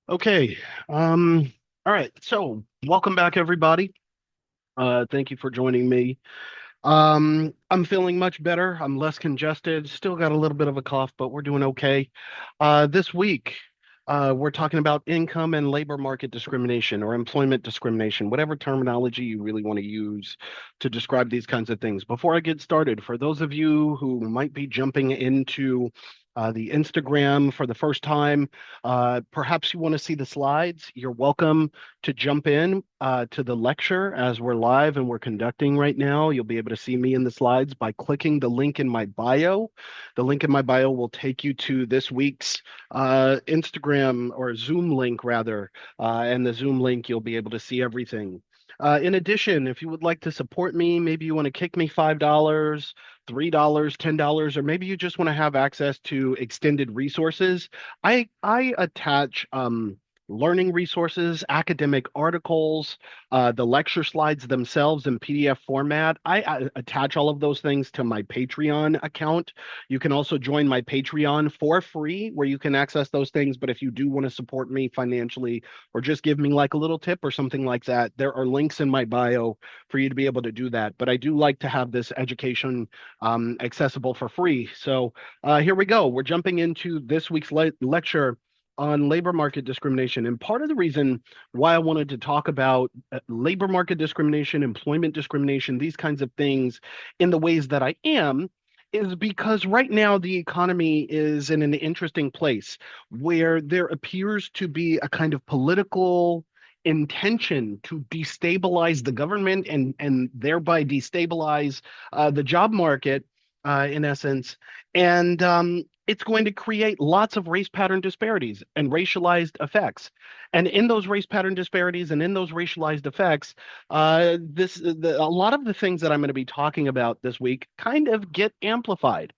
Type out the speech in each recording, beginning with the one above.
Okay. All right. So welcome back, everybody. Thank you for joining me. I'm feeling much better. I'm less congested. Still got a little bit of a cough, but we're doing okay. This week, we're talking about income and labor market discrimination or employment discrimination, whatever terminology you really want to use to describe these kinds of things. Before I get started, for those of you who might be jumping into the Instagram for the first time, perhaps you want to see the slides. You're welcome to jump in to the lecture as we're live and we're conducting right now. You'll be able to see me in the slides by clicking the link in my bio. The link in my bio will take you to this week's Instagram or Zoom link, rather. And the Zoom link, you'll be able to see everything. In addition, if you would like to support me, maybe you want to kick me $5, $3, $10, or maybe you just want to have access to extended resources. I attach learning resources, academic articles, the lecture slides themselves in PDF format. I attach all of those things to my Patreon account. You can also join my Patreon for free, where you can access those things. But if you do want to support me financially or just give me like a little tip or something like that, there are links in my bio for you to be able to do that. But I do like to have this education accessible for free. So here we go. We're jumping into this week's lecture on labor market discrimination. And part of the reason why I wanted to talk about labor market discrimination, employment discrimination, these kinds of things in the ways that I am is because right now the economy is in an interesting place where there appears to be a kind of political intention to destabilize the government and thereby destabilize the job market in essence. And it's going to create lots of race pattern disparities and racialized effects. And in those race pattern disparities and in those racialized effects, a lot of the things that I'm going to be talking about this week kind of get amplified.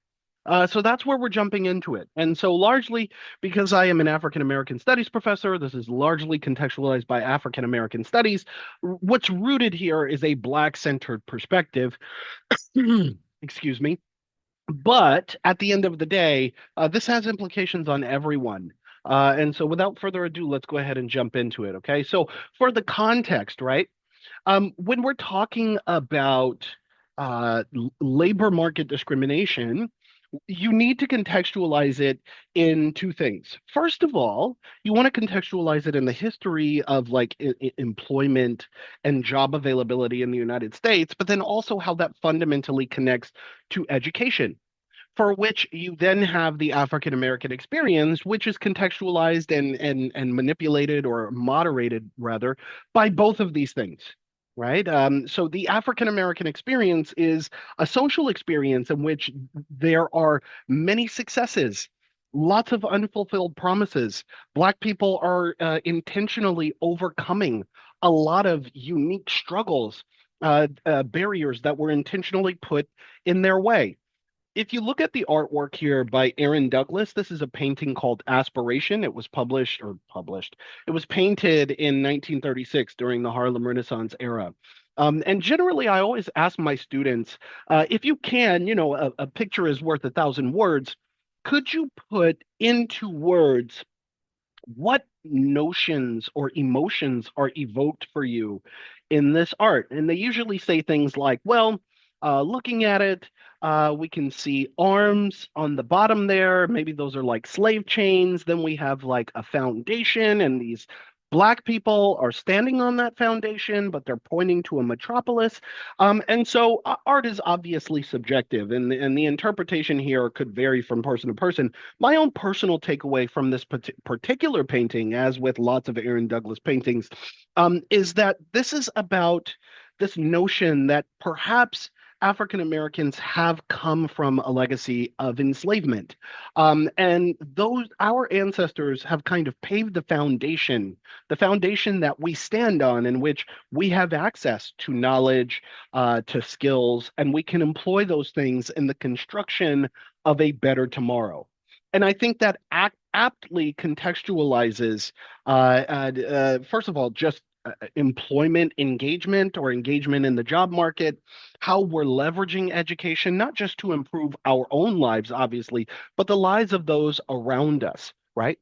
So that's where we're jumping into it. And so, largely because I am an African American studies professor, this is largely contextualized by African American studies. What's rooted here is a Black centered perspective. Excuse me. But at the end of the day, this has implications on everyone. And so, without further ado, let's go ahead and jump into it. Okay. So, for the context, right? When we're talking about labor market discrimination, you need to contextualize it in two things. First of all, you want to contextualize it in the history of like employment and job availability in the United States, but then also how that fundamentally connects to education, for which you then have the African American experience, which is contextualized and manipulated or moderated rather by both of these things. Right. So the African American experience is a social experience in which there are many successes, lots of unfulfilled promises. Black people are intentionally overcoming a lot of unique struggles, barriers that were intentionally put in their way. If you look at the artwork here by Aaron Douglas, this is a painting called Aspiration. It was published. It was painted in 1936 during the Harlem Renaissance era. And generally, I always ask my students, if you can, a picture is worth a thousand words. Could you put into words what notions or emotions are evoked for you in this art? And they usually say things like, well, looking at it, we can see arms on the bottom there. Maybe those are like slave chains. Then we have like a foundation, and these Black people are standing on that foundation, but they're pointing to a metropolis. And so art is obviously subjective, and the interpretation here could vary from person to person. My own personal takeaway from this particular painting, as with lots of Aaron Douglas paintings, is that this is about this notion that perhaps African Americans have come from a legacy of enslavement. And those, our ancestors have kind of paved the foundation that we stand on, in which we have access to knowledge, to skills, and we can employ those things in the construction of a better tomorrow. And I think that aptly contextualizes, first of all, just employment engagement or engagement in the job market, how we're leveraging education, not just to improve our own lives, obviously, but the lives of those around us. right?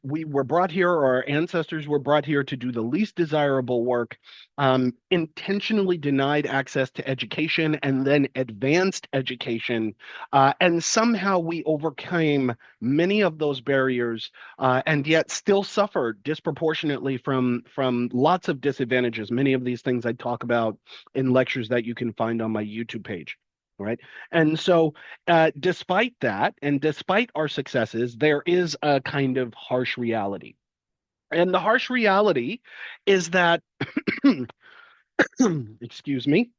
We were brought here, or our ancestors were brought here to do the least desirable work, intentionally denied access to education and then advanced education. And somehow we overcame many of those barriers, and yet still suffered disproportionately from lots of disadvantages. Many of these things I talk about in lectures that you can find on my YouTube page. Right. And so, despite that, and despite our successes, there is a kind of harsh reality. And the harsh reality is that, excuse me,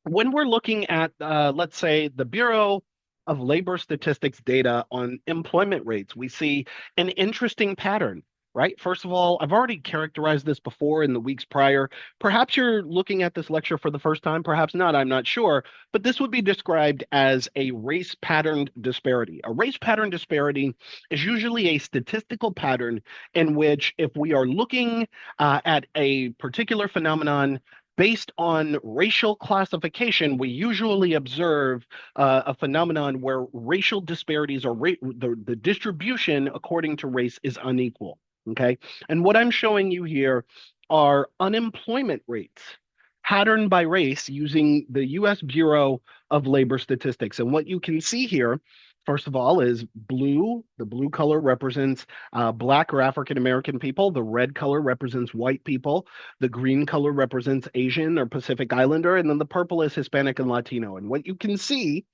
when we're looking at, let's say, the Bureau of Labor Statistics data on employment rates, we see an interesting pattern, right? First of all, I've already characterized this before in the weeks prior. Perhaps you're looking at this lecture for the first time, perhaps not, I'm not sure, but this would be described as a race patterned disparity. A race pattern disparity is usually a statistical pattern in which, if we are looking at a particular phenomenon based on racial classification, we usually observe a phenomenon where racial disparities, or the distribution according to race, is unequal. Okay. And what I'm showing you here are unemployment rates patterned by race using the US Bureau of Labor Statistics. And what you can see here, first of all, is blue. The blue color represents Black or African American people. The red color represents white people. The green color represents Asian or Pacific Islander. And then the purple is Hispanic and Latino. And what you can see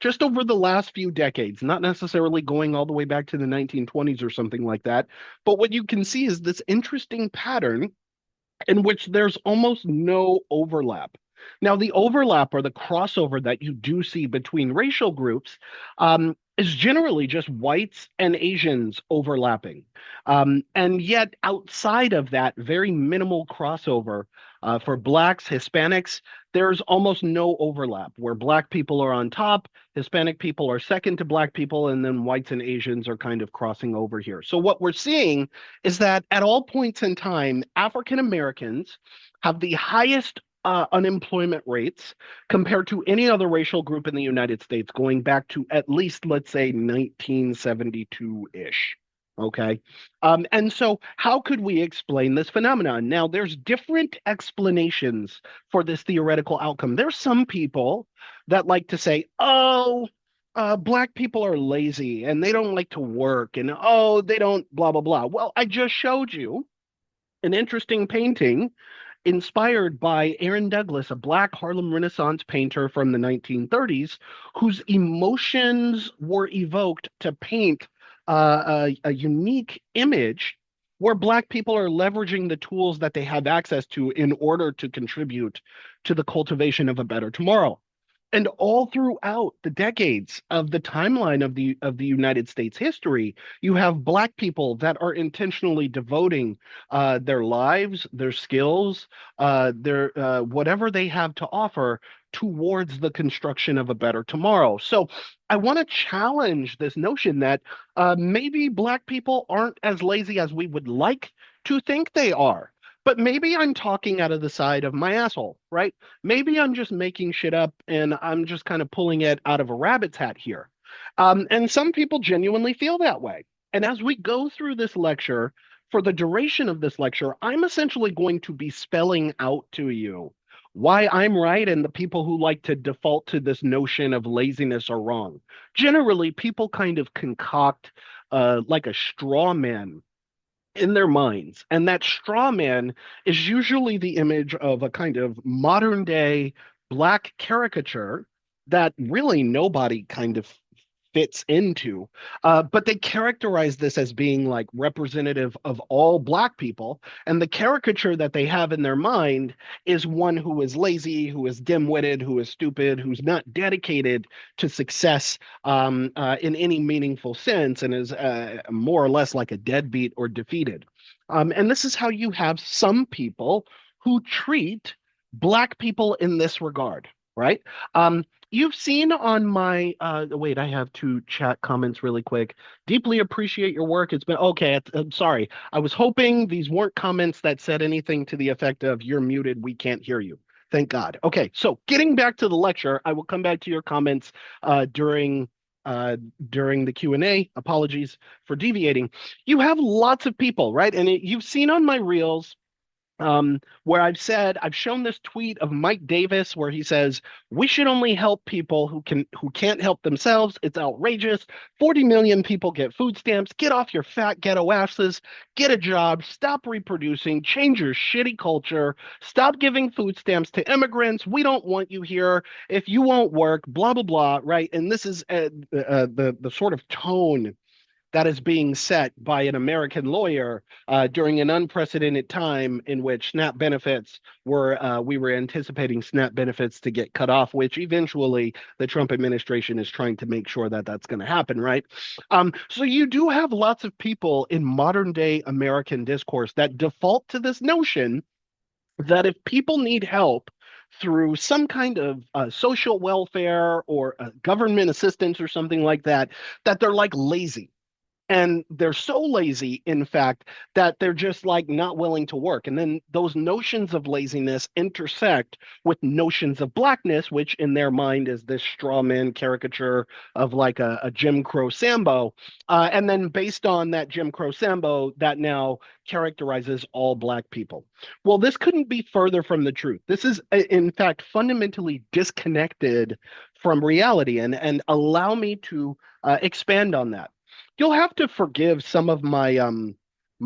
just over the last few decades, not necessarily going all the way back to the 1920s or something like that, but what you can see is this interesting pattern in which there's almost no overlap. Now, the overlap, or the crossover that you do see between racial groups, is generally just whites and Asians overlapping. And yet, outside of that very minimal crossover, for Blacks, Hispanics, there's almost no overlap, where Black people are on top, Hispanic people are second to Black people, and then whites and Asians are kind of crossing over here. So, what we're seeing is that at all points in time, African Americans have the highest unemployment rates compared to any other racial group in the United States, going back to at least, let's say, 1972-ish. Okay. And so, how could we explain this phenomenon? Now, there's different explanations for this theoretical outcome. There's some people that like to say, oh, Black people are lazy and they don't like to work, and oh, they don't blah, blah, blah. Well, I just showed you an interesting painting inspired by Aaron Douglas, a Black Harlem Renaissance painter from the 1930s, whose emotions were evoked to paint a unique image where Black people are leveraging the tools that they have access to in order to contribute to the cultivation of a better tomorrow. And all throughout the decades of the timeline of the United States history, you have Black people that are intentionally devoting their lives, their skills, their whatever they have to offer towards the construction of a better tomorrow. So I want to challenge this notion that maybe Black people aren't as lazy as we would like to think they are. But maybe I'm talking out of the side of my asshole, right? Maybe I'm just making shit up and I'm just kind of pulling it out of a rabbit's hat here. And some people genuinely feel that way. And as we go through this lecture, for the duration of this lecture, I'm essentially going to be spelling out to you why I'm right and the people who like to default to this notion of laziness are wrong. Generally, people kind of concoct like a straw man in their minds. And that straw man is usually the image of a kind of modern day Black caricature that really nobody kind of fits into. But they characterize this as being like representative of all Black people. And the caricature that they have in their mind is one who is lazy, who is dim-witted, who is stupid, who's not dedicated to success in any meaningful sense, and is more or less like a deadbeat or defeated. And this is how you have some people who treat Black people in this regard, right? You've seen on my wait, I have two chat comments really quick. Deeply appreciate your work. It's been okay. I'm sorry. I was hoping these weren't comments that said anything to the effect of "you're muted, we can't hear you." Thank God. Okay, so getting back to the lecture, I will come back to your comments during during the Q&A. Apologies for deviating. You have lots of people, right? And you've seen on my reels where I've shown this tweet of Mike Davis where he says we should only help people who can't help themselves. It's outrageous. 40 million people get food stamps. Get off your fat ghetto asses. Get a job. Stop reproducing. Change your shitty culture. Stop giving food stamps to immigrants. We don't want you here. If you won't work, blah blah blah. Right? And this is the sort of tone that is being set by an American lawyer during an unprecedented time in which SNAP benefits we were anticipating SNAP benefits to get cut off, which eventually the Trump administration is trying to make sure that that's going to happen, right? So you do have lots of people in modern day American discourse that default to this notion that if people need help through some kind of social welfare or government assistance or something like that, that they're like lazy, and they're so lazy, in fact, that they're just like not willing to work. And then those notions of laziness intersect with notions of blackness, which in their mind is this straw man caricature of like a Jim Crow Sambo. And then based on that Jim Crow Sambo, that now characterizes all black people. Well, this couldn't be further from the truth. This is, in fact, fundamentally disconnected from reality. And allow me to expand on that. You'll have to forgive some of my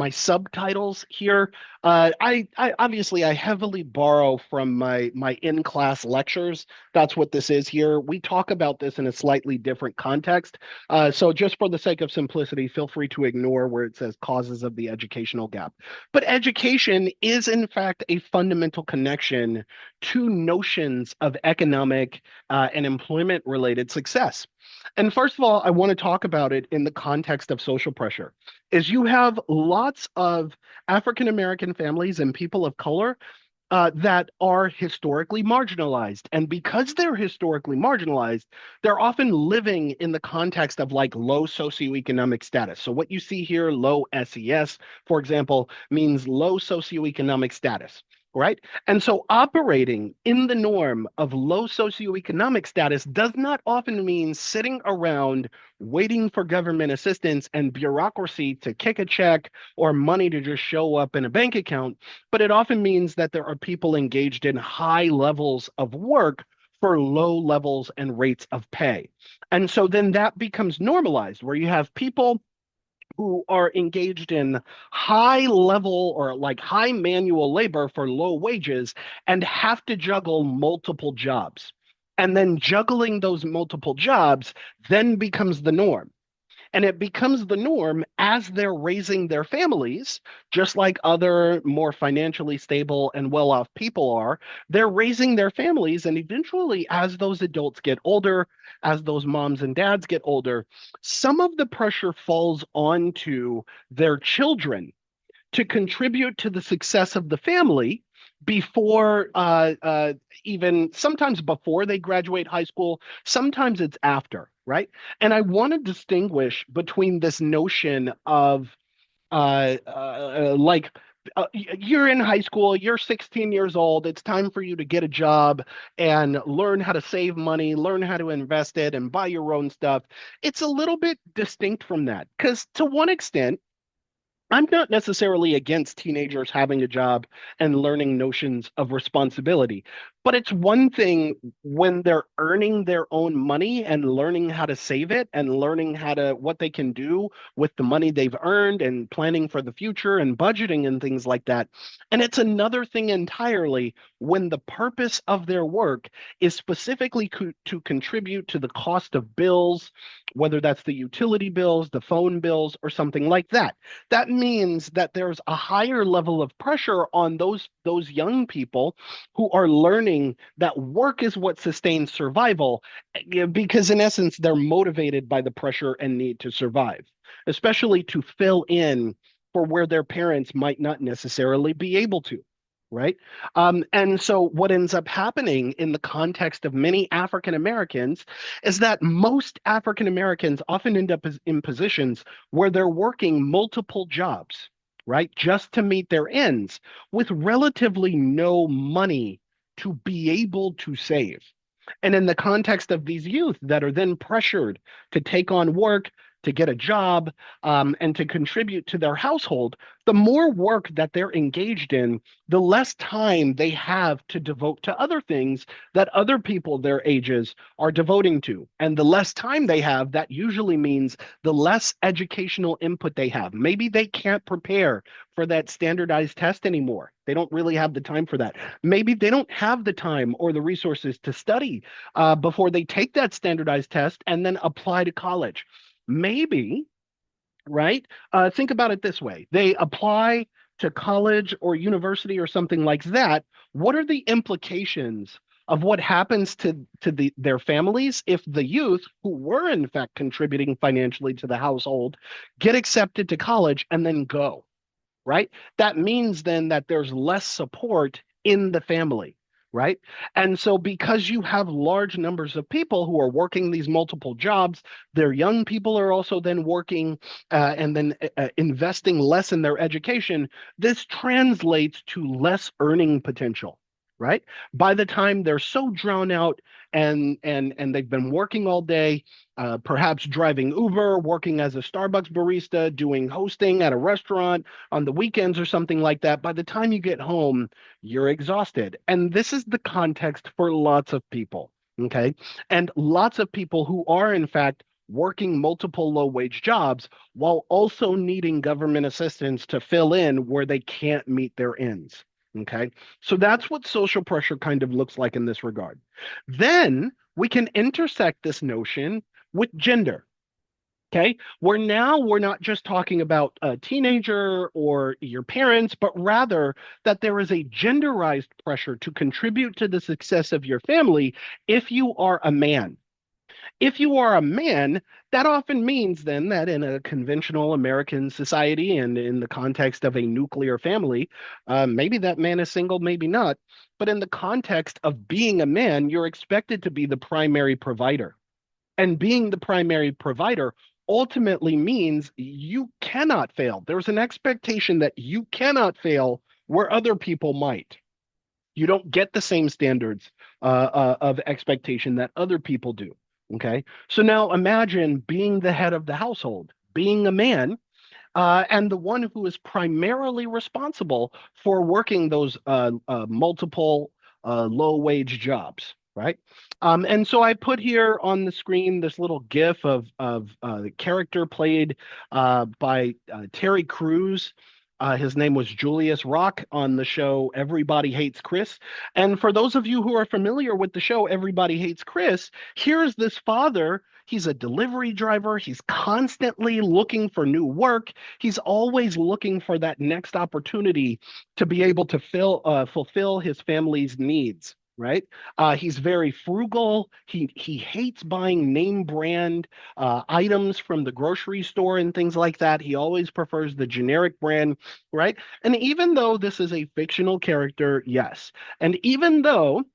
subtitles here. I obviously I heavily borrow from my in-class lectures. That's what this is here. We talk about this in a slightly different context. So just for the sake of simplicity, feel free to ignore where it says causes of the educational gap. But education is in fact a fundamental connection to notions of economic and employment related success. And first of all, I want to talk about it in the context of social pressure. Is you have lots of African American families and people of color that are historically marginalized. And because they're historically marginalized, they're often living in the context of like low socioeconomic status. So what you see here, low SES, for example, means low socioeconomic status. Right. And so operating in the norm of low socioeconomic status does not often mean sitting around waiting for government assistance and bureaucracy to kick a check or money to just show up in a bank account, but it often means that there are people engaged in high levels of work for low levels and rates of pay. And so then that becomes normalized, where you have people who are engaged in high level or like high manual labor for low wages and have to juggle multiple jobs. And then juggling those multiple jobs then becomes the norm. And it becomes the norm as they're raising their families, just like other more financially stable and well off people are. They're raising their families. And eventually, as those adults get older, as those moms and dads get older, some of the pressure falls onto their children to contribute to the success of the family before even sometimes before they graduate high school, sometimes it's after, right? And I want to distinguish between this notion of like you're in high school, you're 16 years old, it's time for you to get a job and learn how to save money, learn how to invest it, and buy your own stuff. It's a little bit distinct from that because to one extent, I'm not necessarily against teenagers having a job and learning notions of responsibility, but it's one thing when they're earning their own money and learning how to save it and learning how to what they can do with the money they've earned and planning for the future and budgeting and things like that. And it's another thing entirely when the purpose of their work is specifically to contribute to the cost of bills, whether that's the utility bills, the phone bills, or something like that. That means that there's a higher level of pressure on those young people who are learning that work is what sustains survival, because in essence they're motivated by the pressure and need to survive, especially to fill in for where their parents might not necessarily be able to. Right. And so what ends up happening in the context of many African Americans is that most African Americans often end up in positions where they're working multiple jobs, right, just to meet their ends with relatively no money to be able to save. And in the context of these youth that are then pressured to take on work, to get a job, and to contribute to their household, the more work that they're engaged in, the less time they have to devote to other things that other people their ages are devoting to. And the less time they have, that usually means the less educational input they have. Maybe they can't prepare for that standardized test anymore. They don't really have the time for that. Maybe they don't have the time or the resources to study before they take that standardized test and then apply to college. Maybe, right? Think about it this way. They apply to college or university or something like that. What are the implications of what happens to their families if the youth who were in fact contributing financially to the household get accepted to college and then go? Right? That means then that there's less support in the family, right? And so because you have large numbers of people who are working these multiple jobs, their young people are also then working and then investing less in their education, this translates to less earning potential. Right? By the time they're so drowned out and they've been working all day, perhaps driving Uber, working as a Starbucks barista, doing hosting at a restaurant, on the weekends or something like that, by the time you get home, you're exhausted. And this is the context for lots of people. Okay. And lots of people who are, in fact, working multiple low wage jobs while also needing government assistance to fill in where they can't meet their ends. Okay. So that's what social pressure kind of looks like in this regard. Then we can intersect this notion with gender. Okay. We're not just talking about a teenager or your parents, but rather that there is a genderized pressure to contribute to the success of your family if you are a man. If you are a man, that often means then that in a conventional American society and in the context of a nuclear family, maybe that man is single, maybe not. But in the context of being a man, you're expected to be the primary provider. And being the primary provider ultimately means you cannot fail. There's an expectation that you cannot fail where other people might. You don't get the same standards of expectation that other people do. Okay. So now imagine being the head of the household, being a man, and the one who is primarily responsible for working those multiple low wage jobs, right? And so I put here on the screen this little GIF of the character played by Terry Crews. His name was Julius Rock on the show Everybody Hates Chris. And for those of you who are familiar with the show Everybody Hates Chris, here's this father. He's a delivery driver. He's constantly looking for new work. He's always looking for that next opportunity to be able to fulfill his family's needs. Right? He's very frugal. He hates buying name brand items from the grocery store and things like that. He always prefers the generic brand, right? And even though this is a fictional character, yes, and even though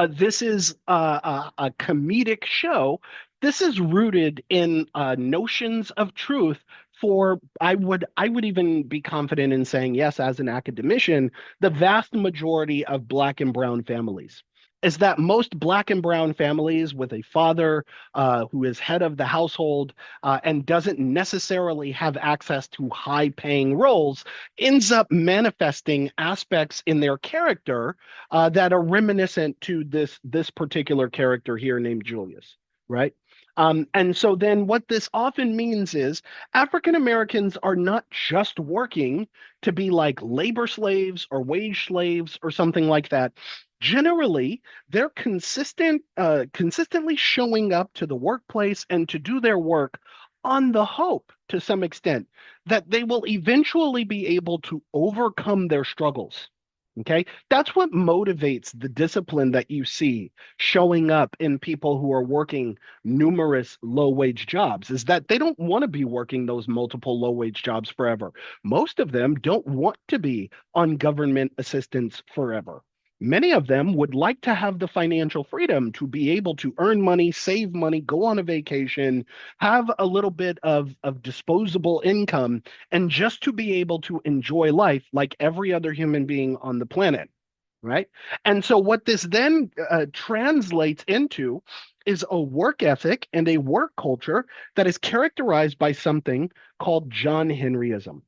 this is a comedic show. This is rooted in notions of truth for I would even be confident in saying yes, as an academician, the vast majority of Black and brown families. Is that most Black and brown families with a father who is head of the household and doesn't necessarily have access to high paying roles ends up manifesting aspects in their character that are reminiscent to this particular character here named Julius, right? And so then what this often means is African Americans are not just working to be like labor slaves or wage slaves or something like that. Generally, they're consistently showing up to the workplace and to do their work on the hope, to some extent, that they will eventually be able to overcome their struggles. Okay, that's what motivates the discipline that you see showing up in people who are working numerous low wage jobs, is that they don't want to be working those multiple low wage jobs forever. Most of them don't want to be on government assistance forever. Many of them would like to have the financial freedom to be able to earn money, save money, go on a vacation, have a little bit of disposable income, and just to be able to enjoy life like every other human being on the planet. right? And so what this then translates into is a work ethic and a work culture that is characterized by something called John Henryism.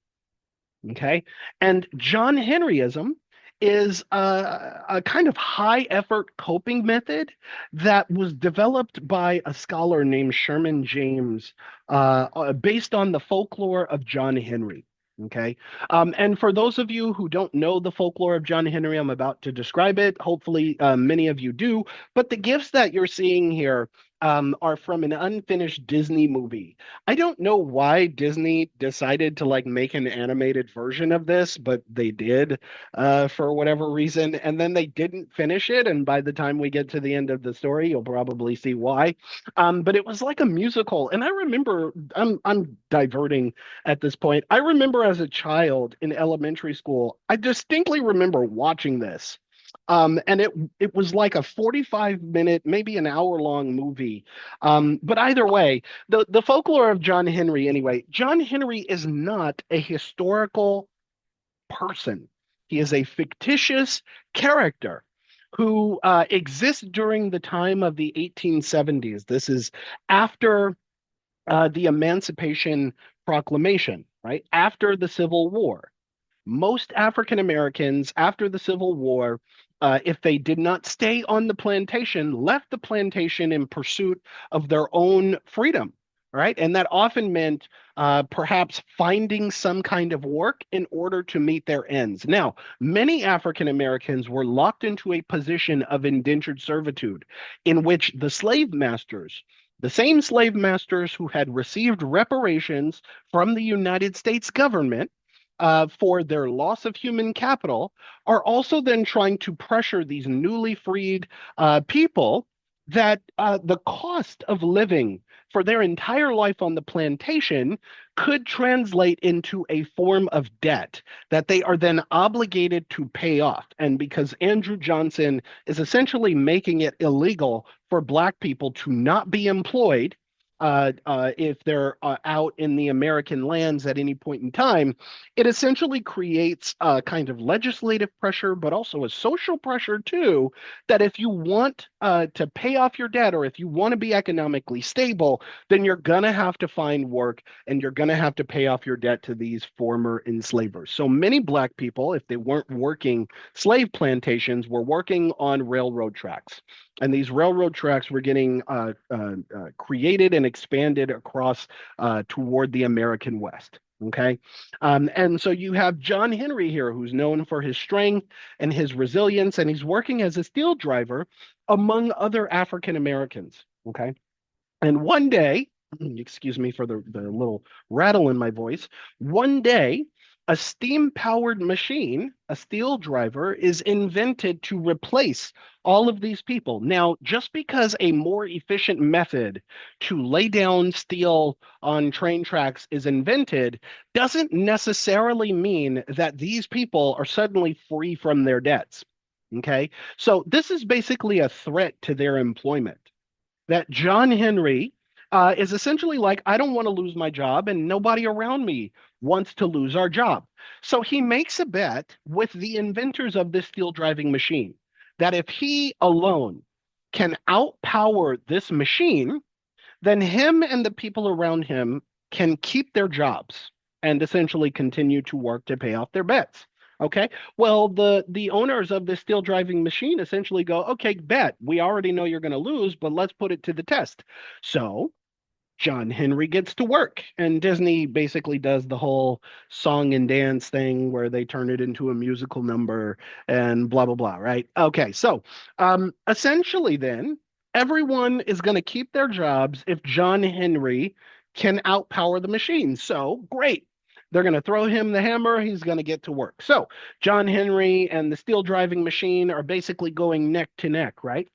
Okay. And John Henryism is a kind of high effort coping method that was developed by a scholar named Sherman James, based on the folklore of John Henry. Okay. And for those of you who don't know the folklore of John Henry, I'm about to describe it. Hopefully, many of you do. But the gifts that you're seeing here are from an unfinished Disney movie. I don't know why Disney decided to like make an animated version of this, but they did for whatever reason. And then they didn't finish it. And by the time we get to the end of the story, you'll probably see why. But it was like a musical. And I remember, I'm diverting at this point. I remember as a child in elementary school, I distinctly remember watching this. And it was like a 45-minute, maybe an hour-long movie. But either way, the folklore of John Henry, anyway, John Henry is not a historical person. He is a fictitious character who exists during the time of the 1870s. This is after the Emancipation Proclamation, right? After the Civil War. Most African Americans after the Civil War, if they did not stay on the plantation, left the plantation in pursuit of their own freedom, right? And that often meant perhaps finding some kind of work in order to meet their ends. Now, many African Americans were locked into a position of indentured servitude in which the slave masters, the same slave masters who had received reparations from the United States government, for their loss of human capital, are also then trying to pressure these newly freed people that the cost of living for their entire life on the plantation could translate into a form of debt that they are then obligated to pay off. And because Andrew Johnson is essentially making it illegal for Black people to not be employed if they're out in the American lands at any point in time, it essentially creates a kind of legislative pressure, but also a social pressure too, that if you want to pay off your debt or if you want to be economically stable, then you're going to have to find work and you're going to have to pay off your debt to these former enslavers. So many Black people, if they weren't working slave plantations, were working on railroad tracks. And these railroad tracks were getting created and expanded across toward the American West. Okay. And so you have John Henry here, who's known for his strength and his resilience, and he's working as a steel driver among other African Americans. Okay. And one day, excuse me for the little rattle in my voice, one day, a steam powered machine, a steel driver, is invented to replace all of these people. Now, just because a more efficient method to lay down steel on train tracks is invented doesn't necessarily mean that these people are suddenly free from their debts. Okay. So this is basically a threat to their employment that John Henry is essentially like, I don't want to lose my job, and nobody around me wants to lose our job. So he makes a bet with the inventors of this steel driving machine that if he alone can outpower this machine, then him and the people around him can keep their jobs and essentially continue to work to pay off their bets. Okay. Well, the owners of this steel driving machine essentially go, okay, bet. We already know you're going to lose, but let's put it to the test. So John Henry gets to work, and Disney basically does the whole song and dance thing where they turn it into a musical number and blah blah blah, right? Okay, so essentially, then everyone is going to keep their jobs if John Henry can outpower the machine. So great. They're going to throw him the hammer. He's going to get to work. So John Henry and the steel driving machine are basically going neck to neck, right?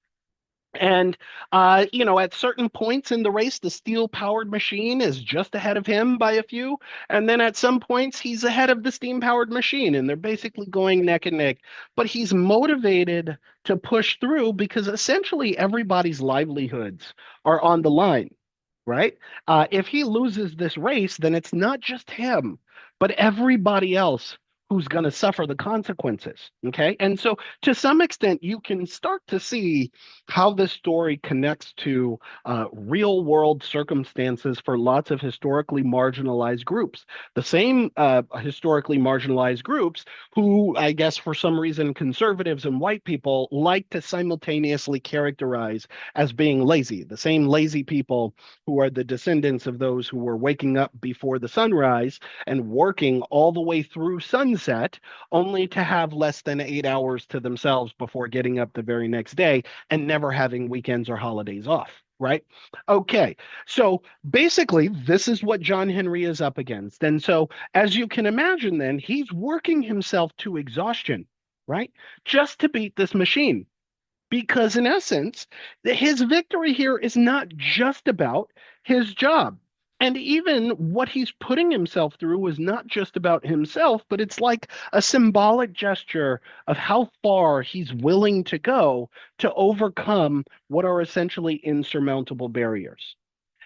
And at certain points in the race, the steel-powered machine is just ahead of him by a few, and then at some points he's ahead of the steam-powered machine, and they're basically going neck and neck. But he's motivated to push through because essentially everybody's livelihoods are on the line, right? If he loses this race, then it's not just him, but everybody else who's going to suffer the consequences. Okay. And so to some extent, you can start to see how this story connects to real world circumstances for lots of historically marginalized groups. The same historically marginalized groups who, I guess, for some reason, conservatives and white people like to simultaneously characterize as being lazy. The same lazy people who are the descendants of those who were waking up before the sunrise and working all the way through sunset, only to have less than 8 hours to themselves before getting up the very next day and never having weekends or holidays off. Right? Okay. So basically, this is what John Henry is up against. And so, as you can imagine, then he's working himself to exhaustion, right? Just to beat this machine. Because in essence, his victory here is not just about his job. And even what he's putting himself through is not just about himself, but it's like a symbolic gesture of how far he's willing to go to overcome what are essentially insurmountable barriers.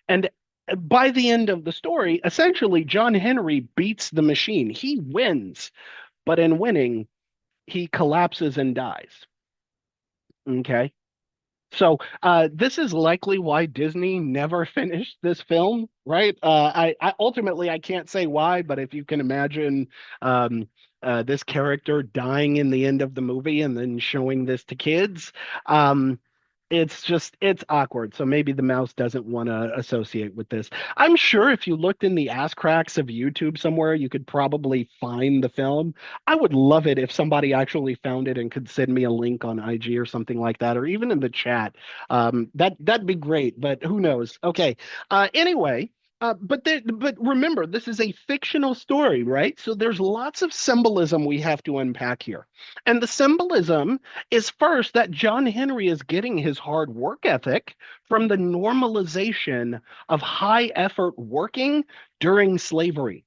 And by the end of the story, essentially, John Henry beats the machine. He wins, but in winning, he collapses and dies. Okay. So this is likely why Disney never finished this film, right? I ultimately I can't say why, but if you can imagine um, this character dying in the end of the movie and then showing this to kids, um, it's awkward. So maybe the mouse doesn't want to associate with this. I'm sure if you looked in the ass cracks of YouTube somewhere, you could probably find the film. I would love it if somebody actually found it and could send me a link on IG or something like that, or even in the chat. That'd be great, but who knows? Okay. Anyway. But remember, this is a fictional story, right? So there's lots of symbolism we have to unpack here. And the symbolism is first that John Henry is getting his hard work ethic from the normalization of high effort working during slavery,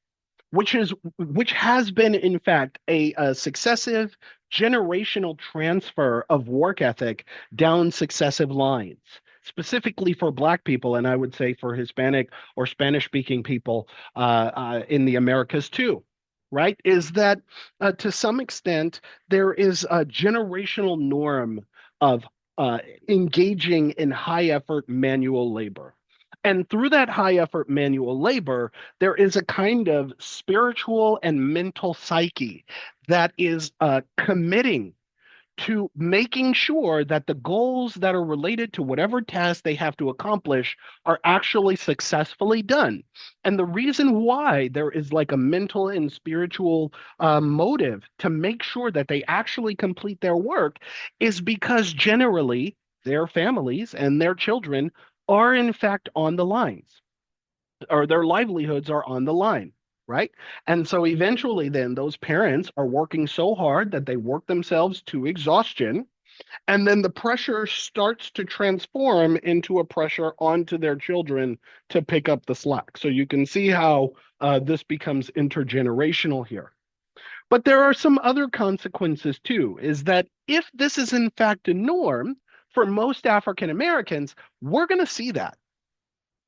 which has been in fact a successive generational transfer of work ethic down successive lines, specifically for Black people, and I would say for Hispanic or Spanish speaking people in the Americas too. Right? Is that to some extent there is a generational norm of uh, engaging in high effort manual labor. And through that high effort manual labor, there is a kind of spiritual and mental psyche that is committing to making sure that the goals that are related to whatever task they have to accomplish are actually successfully done. And the reason why there is like a mental and spiritual motive to make sure that they actually complete their work is because generally their families and their children are in fact on the lines, or their livelihoods are on the line, right? And so eventually, then those parents are working so hard that they work themselves to exhaustion. And then the pressure starts to transform into a pressure onto their children to pick up the slack. So you can see how this becomes intergenerational here. But there are some other consequences too, is that if this is in fact a norm for most African Americans, we're going to see that.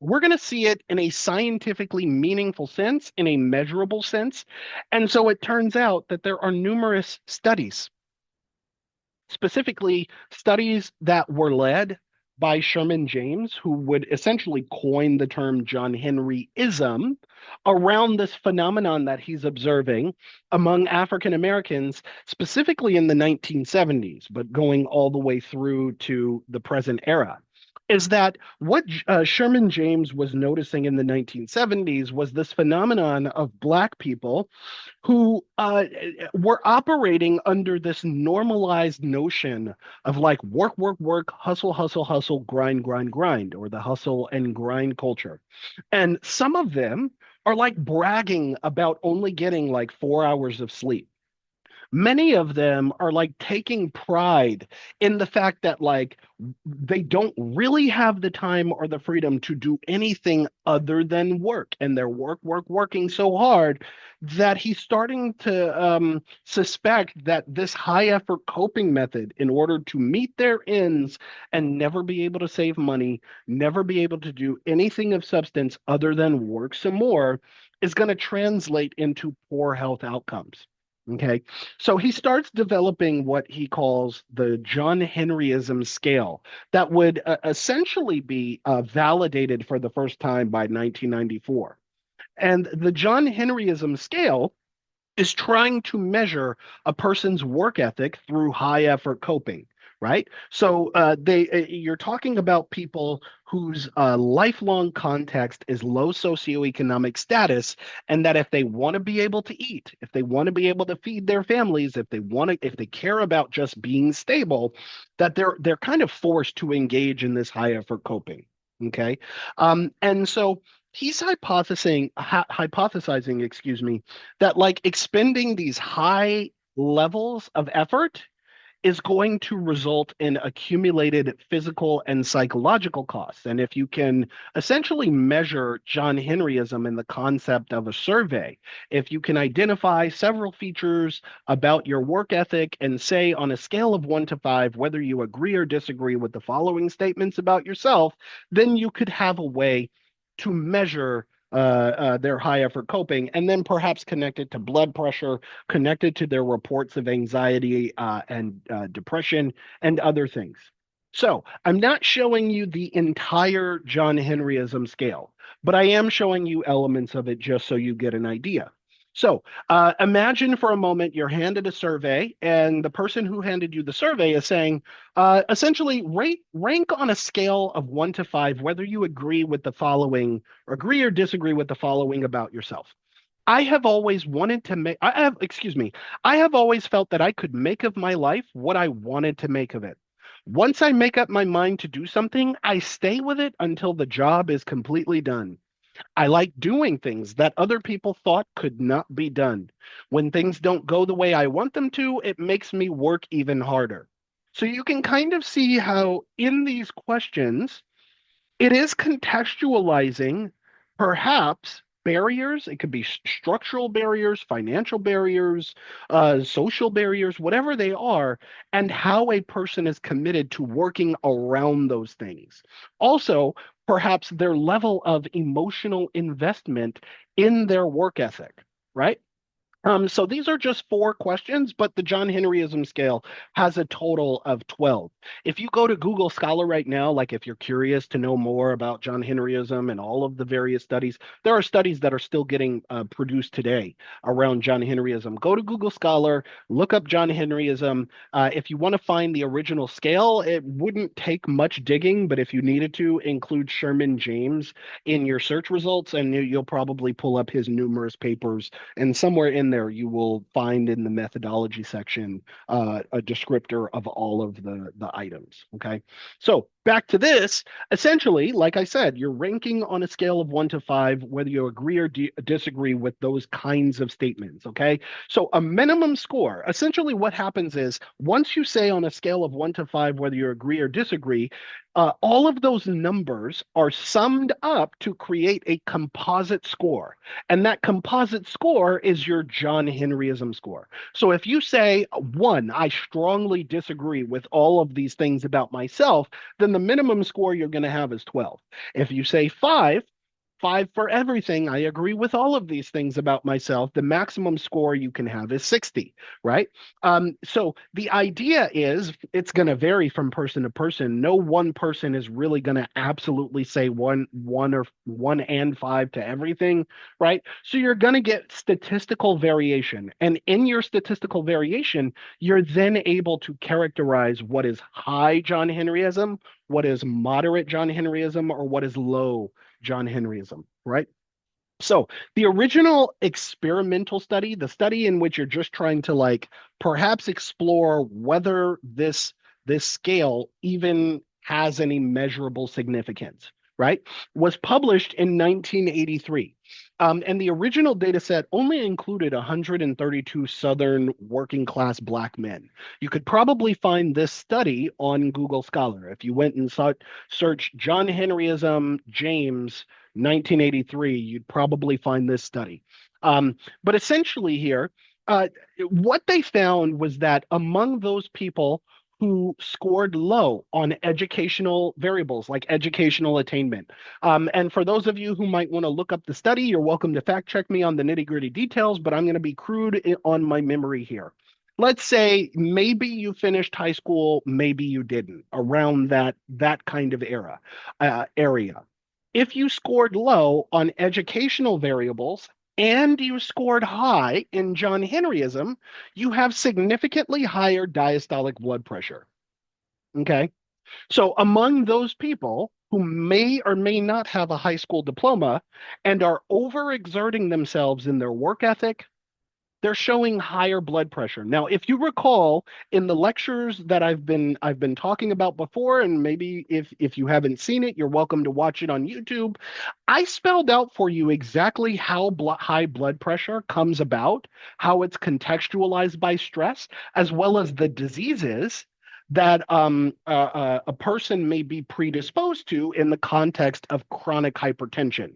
We're going to see it in a scientifically meaningful sense, in a measurable sense. And so it turns out that there are numerous studies, specifically studies that were led by Sherman James, who would essentially coin the term John Henryism around this phenomenon that he's observing among African Americans, specifically in the 1970s, but going all the way through to the present era. Is that what Sherman James was noticing in the 1970s was this phenomenon of Black people who were operating under this normalized notion of like work, work, work, hustle, hustle, hustle, grind, grind, grind, or the hustle and grind culture. And some of them are like bragging about only getting like 4 hours of sleep. Many of them are like taking pride in the fact that like they don't really have the time or the freedom to do anything other than work, and they're working so hard that he's starting to suspect that this high effort coping method in order to meet their ends and never be able to save money, never be able to do anything of substance other than work some more, is going to translate into poor health outcomes. Okay. So he starts developing what he calls the John Henryism scale that would essentially be validated for the first time by 1994. And the John Henryism scale is trying to measure a person's work ethic through high effort coping, right? So you're talking about people whose lifelong context is low socioeconomic status, and that if they want to be able to eat, if they want to be able to feed their families, if they care about just being stable, that they're kind of forced to engage in this high effort coping. Okay, and so he's hypothesizing, excuse me, that like expending these high levels of effort is going to result in accumulated physical and psychological costs. And if you can essentially measure John Henryism in the concept of a survey, if you can identify several features about your work ethic and say on a scale of 1 to 5 whether you agree or disagree with the following statements about yourself, then you could have a way to measure their high effort coping, and then perhaps connected to blood pressure, connected to their reports of anxiety and depression and other things. So I'm not showing you the entire John Henryism scale, but I am showing you elements of it just so you get an idea. So imagine for a moment you're handed a survey, and the person who handed you the survey is saying, essentially, rank on a scale of 1 to 5 whether you agree or disagree with the following about yourself. I have always wanted to make, I have, excuse me, I have always felt that I could make of my life what I wanted to make of it. Once I make up my mind to do something, I stay with it until the job is completely done. I like doing things that other people thought could not be done. When things don't go the way I want them to, it makes me work even harder. So you can kind of see how in these questions, it is contextualizing perhaps barriers. It could be structural barriers, financial barriers, social barriers, whatever they are, and how a person is committed to working around those things. Also, perhaps their level of emotional investment in their work ethic, right? So these are just 4 questions, but the John Henryism scale has a total of 12. If you go to Google Scholar right now, like if you're curious to know more about John Henryism and all of the various studies, there are studies that are still getting produced today around John Henryism. Go to Google Scholar, look up John Henryism. If you want to find the original scale, it wouldn't take much digging, but if you needed to, include Sherman James in your search results, and you'll probably pull up his numerous papers, and somewhere in there you will find in the methodology section a descriptor of all of the items. Okay, so back to this. Essentially, like I said, you're ranking on a scale of 1 to 5 whether you agree or disagree with those kinds of statements. Okay, so a minimum score. Essentially, what happens is once you say on a scale of 1 to 5 whether you agree or disagree, all of those numbers are summed up to create a composite score. And that composite score is your John Henryism score. So if you say 1, I strongly disagree with all of these things about myself, then the minimum score you're going to have is 12. If you say 5 for everything, I agree with all of these things about myself, the maximum score you can have is 60, right? So the idea is it's going to vary from person to person. No one person is really going to absolutely say one and 5 to everything, right? So you're going to get statistical variation. And in your statistical variation, you're then able to characterize what is high John Henryism, what is moderate John Henryism, or what is low John Henryism, right? So the original experimental study, the study in which you're just trying to like perhaps explore whether this scale even has any measurable significance, right, was published in 1983. And the original data set only included 132 Southern working class Black men. You could probably find this study on Google Scholar. If you went and search John Henryism James 1983, you'd probably find this study. But essentially, here, uh, what they found was that among those people who scored low on educational variables like educational attainment. And for those of you who might want to look up the study, you're welcome to fact check me on the nitty-gritty details, but I'm going to be crude on my memory here. Let's say maybe you finished high school, maybe you didn't, around that kind of area. If you scored low on educational variables and you scored high in John Henryism, you have significantly higher diastolic blood pressure. Okay. So among those people who may or may not have a high school diploma and are overexerting themselves in their work ethic, they're showing higher blood pressure. Now, if you recall in the lectures that I've been talking about before, and maybe if you haven't seen it, you're welcome to watch it on YouTube. I spelled out for you exactly how high blood pressure comes about, how it's contextualized by stress, as well as the diseases that a person may be predisposed to in the context of chronic hypertension.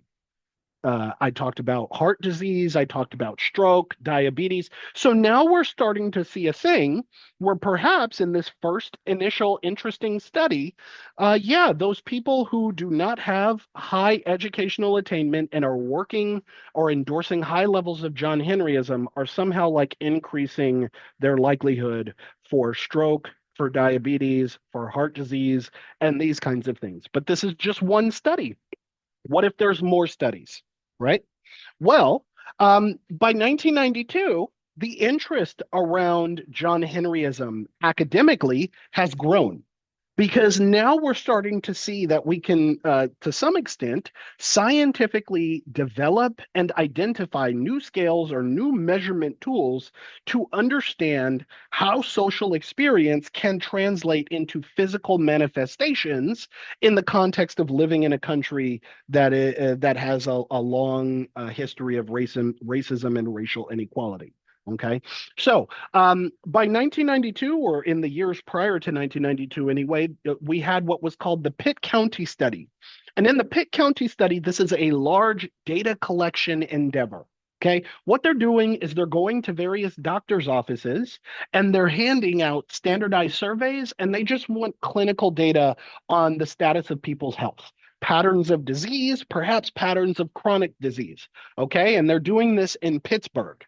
I talked about heart disease. I talked about stroke, diabetes. So now we're starting to see a thing where perhaps in this first initial interesting study, yeah, those people who do not have high educational attainment and are working or endorsing high levels of John Henryism are somehow like increasing their likelihood for stroke, for diabetes, for heart disease, and these kinds of things. But this is just one study. What if there's more studies, right? Well, by 1992, the interest around John Henryism academically has grown because now we're starting to see that we can, to some extent, scientifically develop and identify new scales or new measurement tools to understand how social experience can translate into physical manifestations in the context of living in a country that has a long history of racism and racial inequality. Okay, so by 1992, or in the years prior to 1992 anyway, we had what was called the Pitt County Study. And in the Pitt County Study, this is a large data collection endeavor. Okay, what they're doing is they're going to various doctors' offices and they're handing out standardized surveys, and they just want clinical data on the status of people's health, patterns of disease, perhaps patterns of chronic disease. Okay, and they're doing this in Pittsburgh.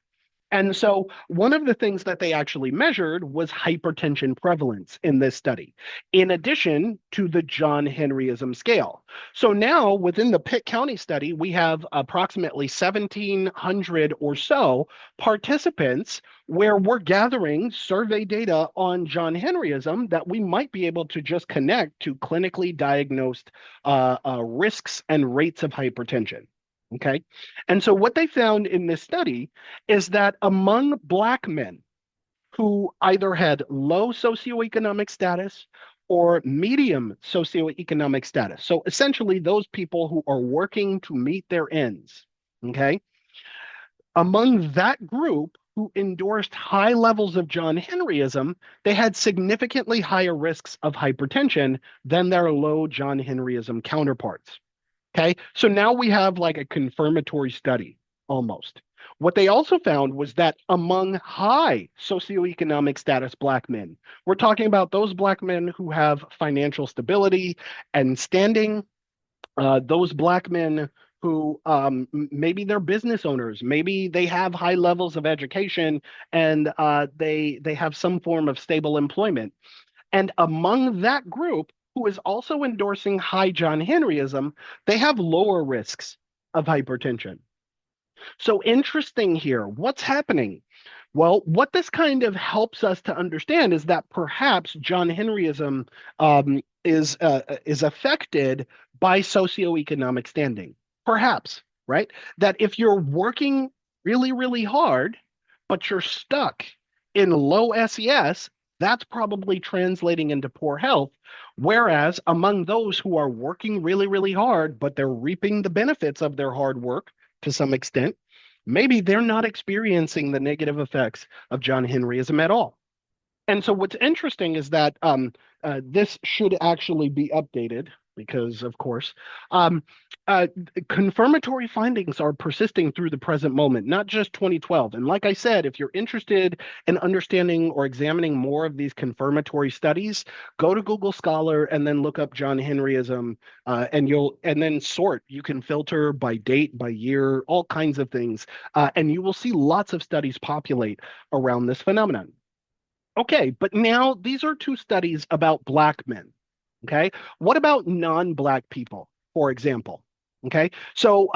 And so, one of the things that they actually measured was hypertension prevalence in this study, in addition to the John Henryism scale. So, now within the Pitt County study, we have approximately 1,700 or so participants where we're gathering survey data on John Henryism that we might be able to just connect to clinically diagnosed risks and rates of hypertension. Okay. And so what they found in this study is that among Black men who either had low socioeconomic status or medium socioeconomic status, so essentially those people who are working to meet their ends, okay, among that group who endorsed high levels of John Henryism, they had significantly higher risks of hypertension than their low John Henryism counterparts. Okay, so now we have like a confirmatory study almost. What they also found was that among high socioeconomic status Black men, we're talking about those Black men who have financial stability and standing, those Black men who maybe they're business owners, maybe they have high levels of education and they have some form of stable employment. And among that group, who is also endorsing high John Henryism, they have lower risks of hypertension. So interesting here. What's happening? Well, what this kind of helps us to understand is that perhaps John Henryism is affected by socioeconomic standing. Perhaps, right? That if you're working really, really hard, but you're stuck in low SES, that's probably translating into poor health. Whereas among those who are working really, really hard, but they're reaping the benefits of their hard work to some extent, maybe they're not experiencing the negative effects of John Henryism at all. And so what's interesting is that this should actually be updated. because, of course, um, uh, confirmatory findings are persisting through the present moment, not just 2012. And like I said, if you're interested in understanding or examining more of these confirmatory studies, go to Google Scholar and then look up John Henryism, and then sort. You can filter by date, by year, all kinds of things, and you will see lots of studies populate around this phenomenon. Okay, but now these are two studies about Black men. Okay, what about non-Black people, for example? Okay, so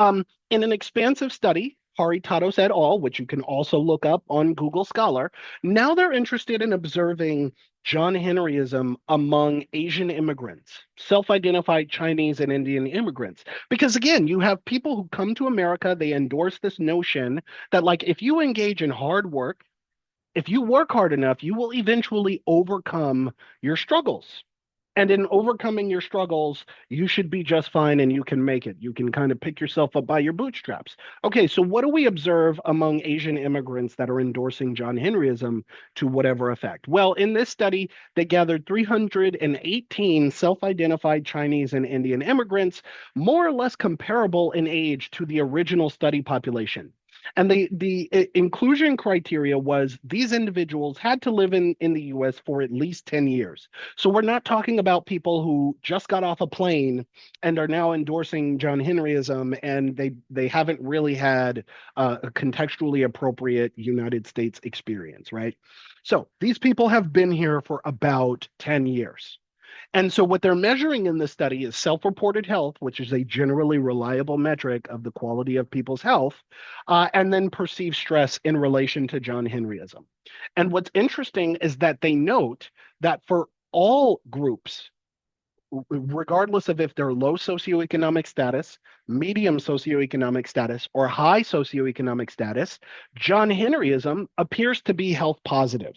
in an expansive study, Haritatos et al., which you can also look up on Google Scholar, now they're interested in observing John Henryism among Asian immigrants, self-identified Chinese and Indian immigrants. Because again, you have people who come to America, they endorse this notion that, like, if you engage in hard work, if you work hard enough, you will eventually overcome your struggles. And in overcoming your struggles, you should be just fine and you can make it. You can kind of pick yourself up by your bootstraps. Okay, so what do we observe among Asian immigrants that are endorsing John Henryism to whatever effect? Well, in this study, they gathered 318 self identified Chinese and Indian immigrants, more or less comparable in age to the original study population. And the inclusion criteria was these individuals had to live in the US for at least 10 years. So we're not talking about people who just got off a plane and are now endorsing John Henryism, and they haven't really had a contextually appropriate United States experience, right? So these people have been here for about 10 years. And so what they're measuring in this study is self-reported health, which is a generally reliable metric of the quality of people's health, and then perceived stress in relation to John Henryism. And what's interesting is that they note that for all groups, regardless of if they're low socioeconomic status, medium socioeconomic status, or high socioeconomic status, John Henryism appears to be health positive.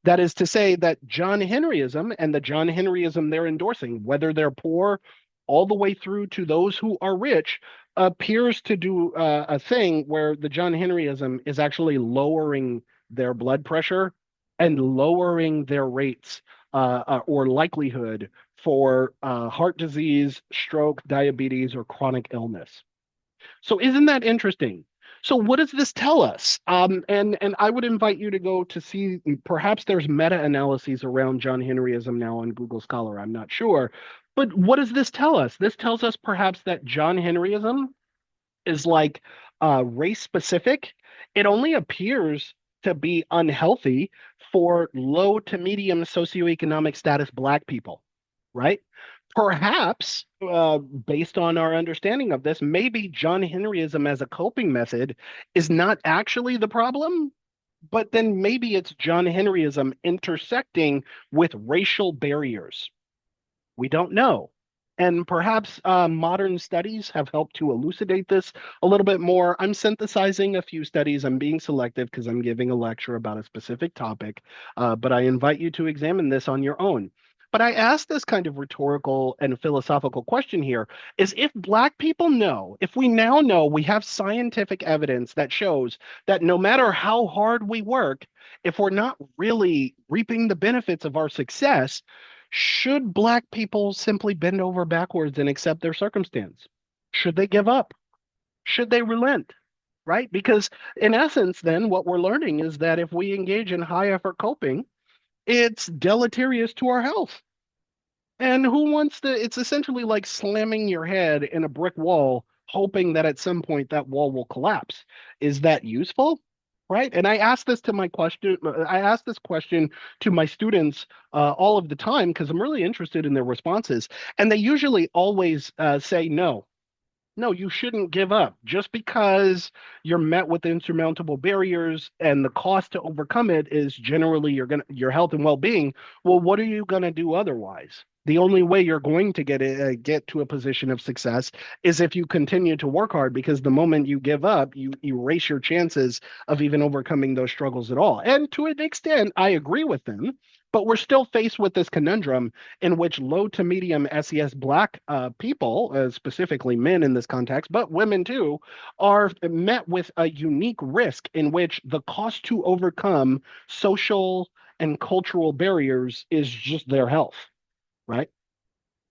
That is to say that John Henryism and the John Henryism they're endorsing, whether they're poor all the way through to those who are rich, appears to do a thing where the John Henryism is actually lowering their blood pressure and lowering their rates or likelihood for heart disease, stroke, diabetes, or chronic illness. So isn't that interesting? So what does this tell us? And I would invite you to go to see, perhaps there's meta-analyses around John Henryism now on Google Scholar. I'm not sure. But what does this tell us? This tells us perhaps that John Henryism is like race specific. It only appears to be unhealthy for low to medium socioeconomic status Black people, right? Perhaps, based on our understanding of this, maybe John Henryism as a coping method is not actually the problem, but then maybe it's John Henryism intersecting with racial barriers. We don't know. And perhaps modern studies have helped to elucidate this a little bit more. I'm synthesizing a few studies. I'm being selective because I'm giving a lecture about a specific topic, but I invite you to examine this on your own. But I ask this kind of rhetorical and philosophical question here is if Black people know, if we now know we have scientific evidence that shows that no matter how hard we work, if we're not really reaping the benefits of our success, should Black people simply bend over backwards and accept their circumstance? Should they give up? Should they relent? Right? Because in essence, then what we're learning is that if we engage in high effort coping, it's deleterious to our health. And who wants to? It's essentially like slamming your head in a brick wall, hoping that at some point that wall will collapse. Is that useful? Right. And I ask this question to my students all of the time because I'm really interested in their responses. And they usually always say no. No, you shouldn't give up just because you're met with insurmountable barriers and the cost to overcome it is generally your health and well-being. Well, what are you gonna do otherwise? The only way you're going to get to a position of success is if you continue to work hard, because the moment you give up, you erase your chances of even overcoming those struggles at all. And to an extent, I agree with them, but we're still faced with this conundrum in which low to medium SES Black people, specifically men in this context, but women too, are met with a unique risk in which the cost to overcome social and cultural barriers is just their health, right?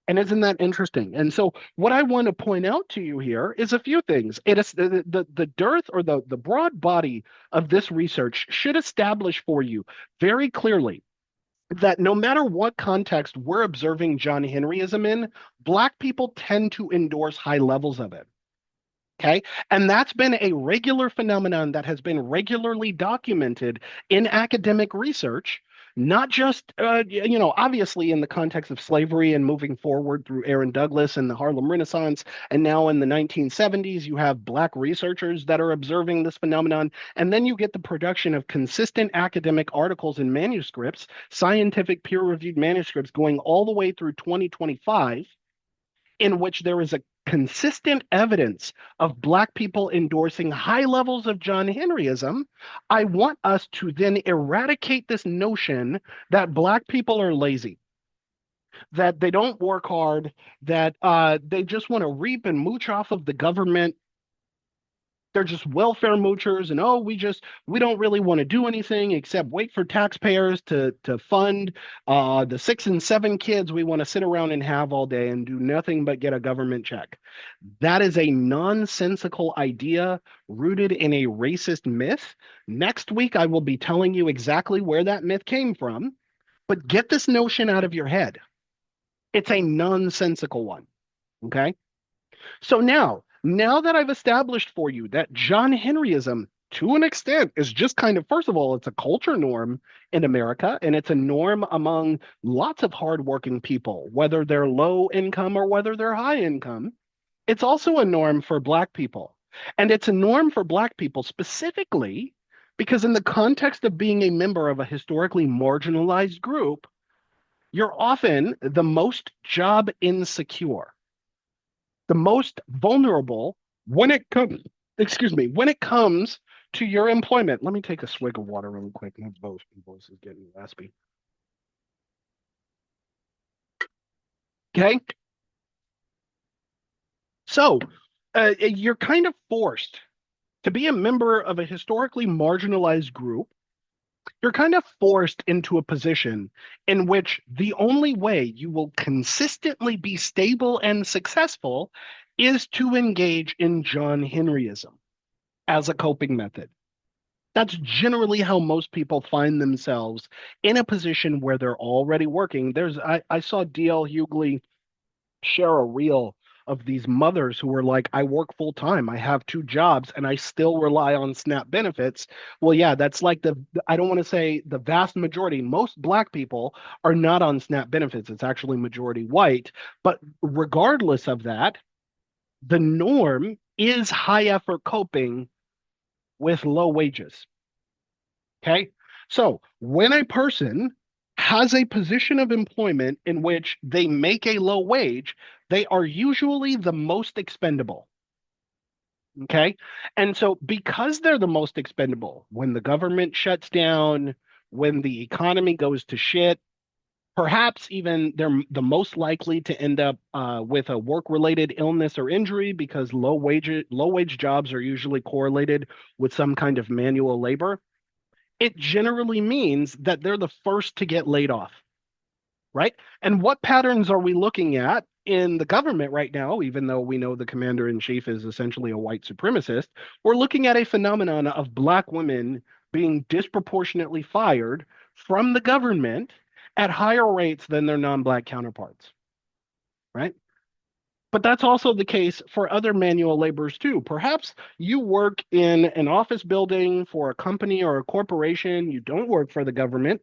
And isn't that interesting? And so, what I want to point out to you here is a few things. It is the dearth or the broad body of this research should establish for you very clearly that no matter what context we're observing John Henryism in, Black people tend to endorse high levels of it. Okay. And that's been a regular phenomenon that has been regularly documented in academic research, not just, obviously in the context of slavery and moving forward through Aaron Douglas and the Harlem Renaissance. And now in the 1970s, you have Black researchers that are observing this phenomenon. And then you get the production of consistent academic articles and manuscripts, scientific peer reviewed manuscripts going all the way through 2025 in which there is a consistent evidence of Black people endorsing high levels of John Henryism, I want us to then eradicate this notion that Black people are lazy, that they don't work hard, that they just want to reap and mooch off of the government. They're just welfare moochers, and oh, we don't really want to do anything except wait for taxpayers to fund the 6 and 7 kids we want to sit around and have all day and do nothing but get a government check. That is a nonsensical idea rooted in a racist myth. Next week, I will be telling you exactly where that myth came from, but get this notion out of your head. It's a nonsensical one. Okay. So now that I've established for you that John Henryism, to an extent, is just kind of, first of all, it's a culture norm in America, and it's a norm among lots of hardworking people, whether they're low income or whether they're high income. It's also a norm for Black people. And it's a norm for Black people specifically because, in the context of being a member of a historically marginalized group, you're often the most job insecure, the most vulnerable when it comes, excuse me, when it comes to your employment. Let me take a swig of water really quick. My voice is getting raspy. Okay. So you're kind of forced to be a member of a historically marginalized group. You're kind of forced into a position in which the only way you will consistently be stable and successful is to engage in John Henryism as a coping method. That's generally how most people find themselves in a position where they're already working. I saw DL Hughley share a reel of these mothers who were like, I work full time, I have 2 jobs, and I still rely on SNAP benefits. Well, yeah, that's like I don't want to say the vast majority, most Black people are not on SNAP benefits. It's actually majority white. But regardless of that, the norm is high effort coping with low wages. Okay. So when a person has a position of employment in which they make a low wage, they are usually the most expendable. Okay. And so because they're the most expendable, when the government shuts down, when the economy goes to shit, perhaps even they're the most likely to end up with a work-related illness or injury because low wage jobs are usually correlated with some kind of manual labor. It generally means that they're the first to get laid off, right? And what patterns are we looking at in the government right now, even though we know the commander in chief is essentially a white supremacist? We're looking at a phenomenon of Black women being disproportionately fired from the government at higher rates than their non-Black counterparts, right? But that's also the case for other manual laborers too. Perhaps you work in an office building for a company or a corporation, you don't work for the government.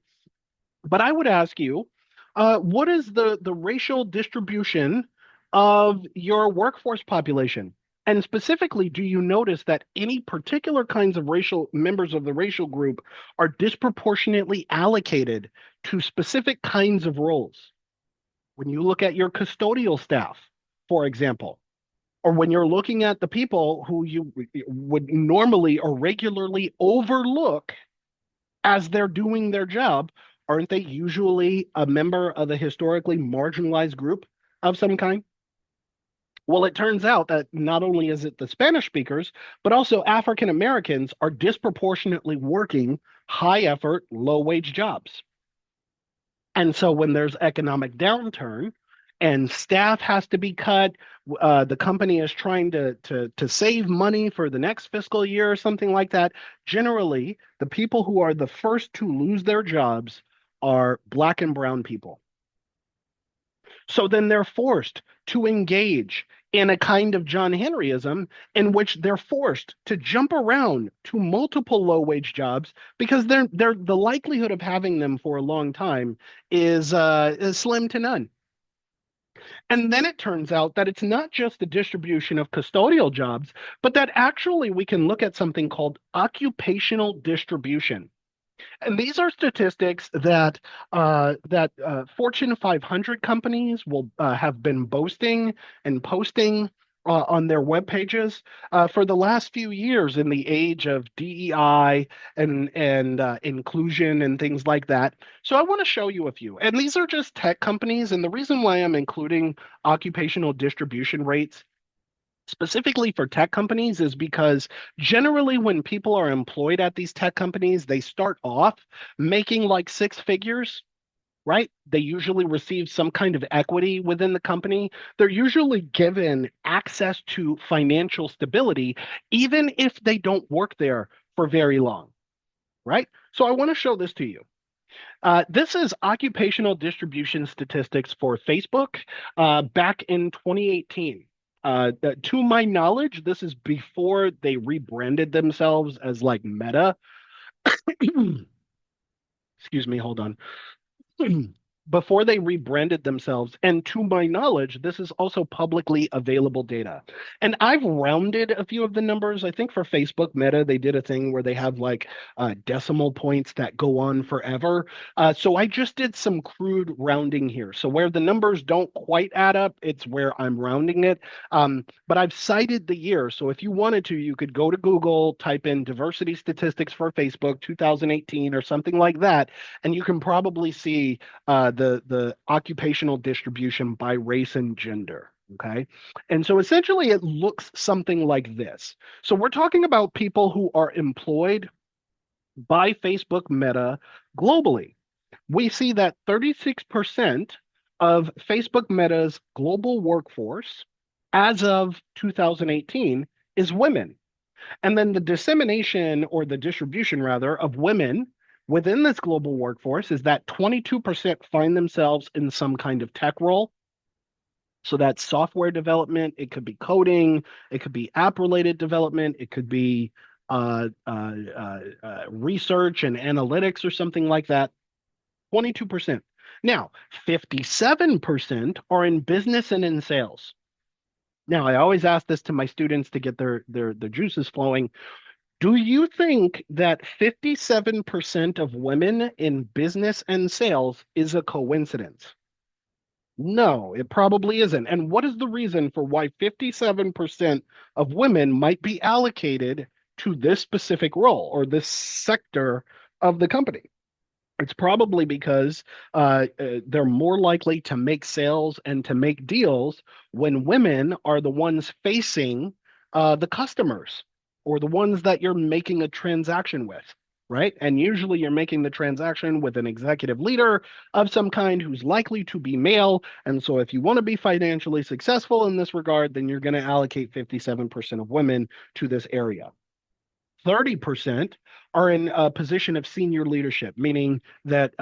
But I would ask you, what is the racial distribution of your workforce population? And specifically, do you notice that any particular kinds of racial members of the racial group are disproportionately allocated to specific kinds of roles? When you look at your custodial staff, for example, or when you're looking at the people who you would normally or regularly overlook as they're doing their job, aren't they usually a member of a historically marginalized group of some kind? Well, it turns out that not only is it the Spanish speakers, but also African Americans are disproportionately working high effort, low wage jobs. And so when there's economic downturn and staff has to be cut. The company is trying to save money for the next fiscal year or something like that. Generally, the people who are the first to lose their jobs are Black and brown people. So then they're forced to engage in a kind of John Henryism in which they're forced to jump around to multiple low wage jobs because they're the likelihood of having them for a long time is slim to none. And then it turns out that it's not just the distribution of custodial jobs, but that actually we can look at something called occupational distribution. And these are statistics that Fortune 500 companies will have been boasting and posting on their web pages for the last few years in the age of DEI and inclusion and things like that. So I want to show you a few. And these are just tech companies. And the reason why I'm including occupational distribution rates specifically for tech companies is because generally when people are employed at these tech companies, they start off making like six figures, right? They usually receive some kind of equity within the company. They're usually given access to financial stability, even if they don't work there for very long, right? So I want to show this to you. This is occupational distribution statistics for Facebook back in 2018. To my knowledge, this is before they rebranded themselves as like Meta. Excuse me, hold on. Before they rebranded themselves. And to my knowledge, this is also publicly available data. And I've rounded a few of the numbers. I think for Facebook Meta, they did a thing where they have like decimal points that go on forever. So I just did some crude rounding here. So where the numbers don't quite add up, it's where I'm rounding it. But I've cited the year. So if you wanted to, you could go to Google, type in diversity statistics for Facebook 2018 or something like that, and you can probably see the occupational distribution by race and gender. Okay. And so essentially it looks something like this. So we're talking about people who are employed by Facebook Meta globally. We see that 36% of Facebook Meta's global workforce as of 2018 is women. And then the dissemination or the distribution rather of women within this global workforce is that 22% find themselves in some kind of tech role. So that's software development, it could be coding, it could be app related development, it could be research and analytics or something like that. 22%. Now, 57% are in business and in sales. Now, I always ask this to my students to get their juices flowing. Do you think that 57% of women in business and sales is a coincidence? No, it probably isn't. And what is the reason for why 57% of women might be allocated to this specific role or this sector of the company? It's probably because they're more likely to make sales and to make deals when women are the ones facing the customers or the ones that you're making a transaction with, right? And usually you're making the transaction with an executive leader of some kind who's likely to be male. And so if you want to be financially successful in this regard, then you're going to allocate 57% of women to this area. 30% are in a position of senior leadership, meaning that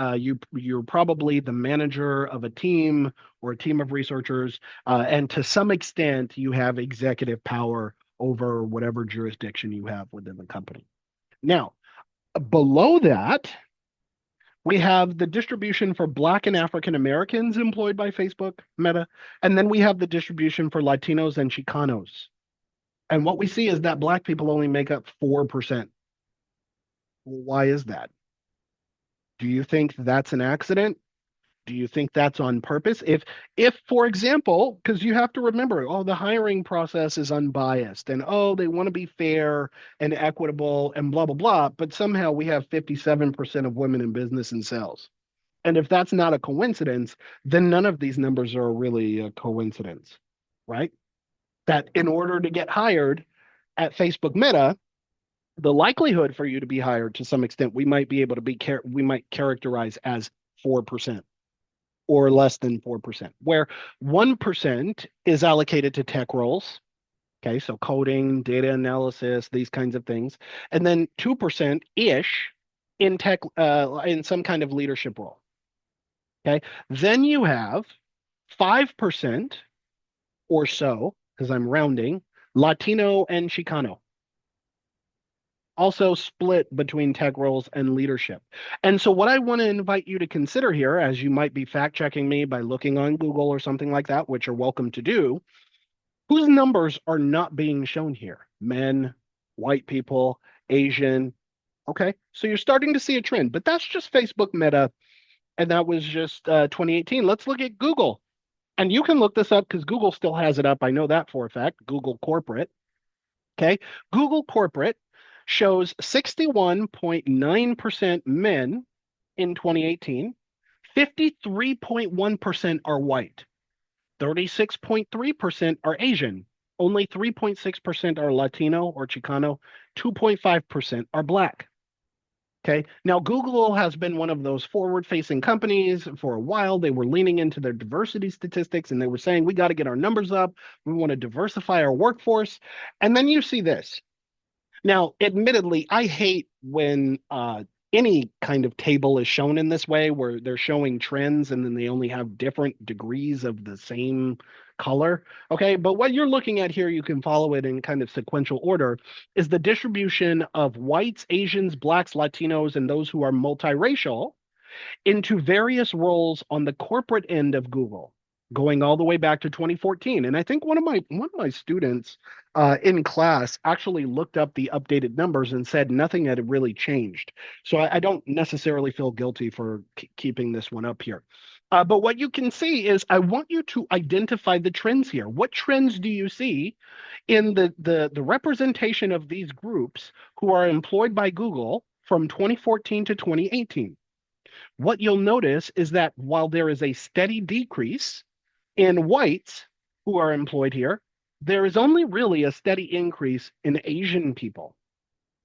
you're probably the manager of a team or a team of researchers, and to some extent you have executive power over whatever jurisdiction you have within the company. Now, below that, we have the distribution for Black and African Americans employed by Facebook Meta, and then we have the distribution for Latinos and Chicanos. And what we see is that Black people only make up 4%. Why is that? Do you think that's an accident? Do you think that's on purpose? If, for example, because you have to remember, oh, the hiring process is unbiased and oh, they want to be fair and equitable and blah, blah, blah, but somehow we have 57% of women in business and sales. And if that's not a coincidence, then none of these numbers are really a coincidence, right? That in order to get hired at Facebook Meta, the likelihood for you to be hired to some extent, we might be able to we might characterize as 4%. or less than 4%, where 1% is allocated to tech roles. Okay, so coding, data analysis, these kinds of things. And then 2% ish in tech, in some kind of leadership role. Okay, then you have 5% or so, because I'm rounding, Latino and Chicano, also split between tech roles and leadership. And so, what I want to invite you to consider here, as you might be fact checking me by looking on Google or something like that, which you're welcome to do, whose numbers are not being shown here? Men, white people, Asian. Okay, so you're starting to see a trend, but that's just Facebook Meta, and that was just 2018. Let's look at Google. And you can look this up because Google still has it up. I know that for a fact. Google Corporate. Okay. Google Corporate shows 61.9% men in 2018, 53.1% are white, 36.3% are Asian, only 3.6% are Latino or Chicano, 2.5% are Black. Okay. Now, Google has been one of those forward facing companies for a while. They were leaning into their diversity statistics and they were saying, we got to get our numbers up. We want to diversify our workforce. And then you see this. Now, admittedly, I hate when any kind of table is shown in this way, where they're showing trends and then they only have different degrees of the same color. Okay, but what you're looking at here, you can follow it in kind of sequential order, is the distribution of whites, Asians, blacks, Latinos, and those who are multiracial into various roles on the corporate end of Google, going all the way back to 2014. And I think one of my students in class actually looked up the updated numbers and said nothing had really changed. So I don't necessarily feel guilty for keeping this one up here. But what you can see is I want you to identify the trends here. What trends do you see in the representation of these groups who are employed by Google from 2014 to 2018? What you'll notice is that while there is a steady decrease in whites who are employed here, there is only really a steady increase in Asian people,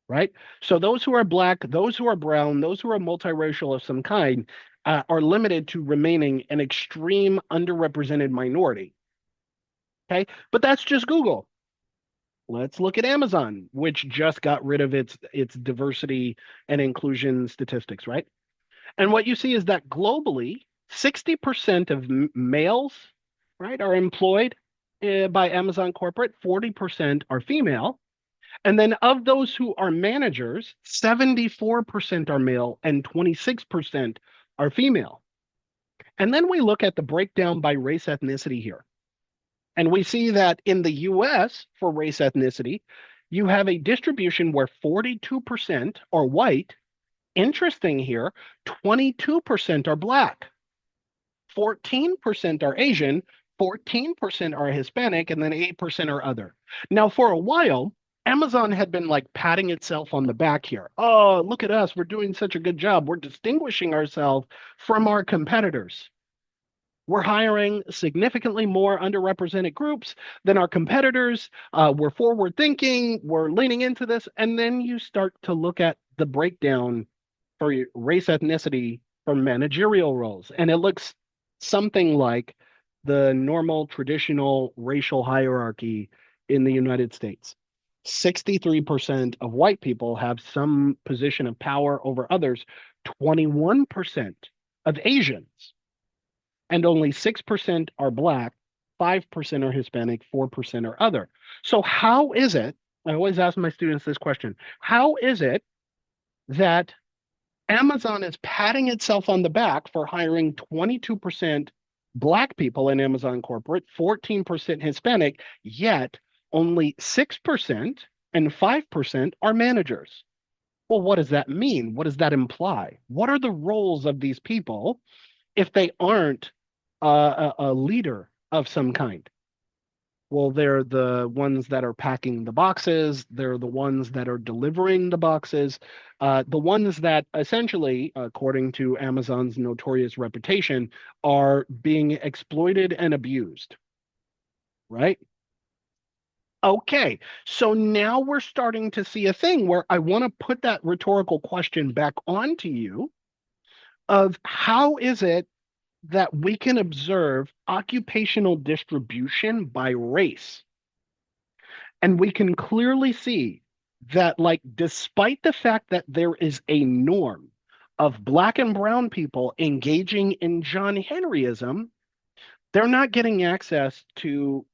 right? So those who are black, those who are brown, those who are multiracial of some kind are limited to remaining an extreme underrepresented minority. Okay, but that's just Google. Let's look at Amazon, which just got rid of its diversity and inclusion statistics, right? And what you see is that globally, 60% of males, right, are employed by Amazon corporate, 40% are female. And then of those who are managers, 74% are male and 26% are female. And then we look at the breakdown by race ethnicity here. And we see that in the US for race ethnicity, you have a distribution where 42% are white. Interesting here, 22% are black, 14% are Asian, 14% are Hispanic, and then 8% are other. Now, for a while, Amazon had been like patting itself on the back here. Oh, look at us. We're doing such a good job. We're distinguishing ourselves from our competitors. We're hiring significantly more underrepresented groups than our competitors. We're forward thinking. We're leaning into this. And then you start to look at the breakdown for race ethnicity for managerial roles. And it looks something like the normal traditional racial hierarchy in the United States. 63% of white people have some position of power over others, 21% of Asians, and only 6% are black, 5% are Hispanic, 4% are other. So, how is it? I always ask my students this question: how is it that Amazon is patting itself on the back for hiring 22% black people in Amazon corporate, 14% Hispanic, yet only 6% and 5% are managers? Well, what does that mean? What does that imply? What are the roles of these people if they aren't a leader of some kind? Well, they're the ones that are packing the boxes. They're the ones that are delivering the boxes. The ones that essentially, according to Amazon's notorious reputation, are being exploited and abused, right? Okay, so now we're starting to see a thing where I want to put that rhetorical question back onto you of how is it that we can observe occupational distribution by race. And we can clearly see that, like, despite the fact that there is a norm of black and brown people engaging in John Henryism, they're not getting access to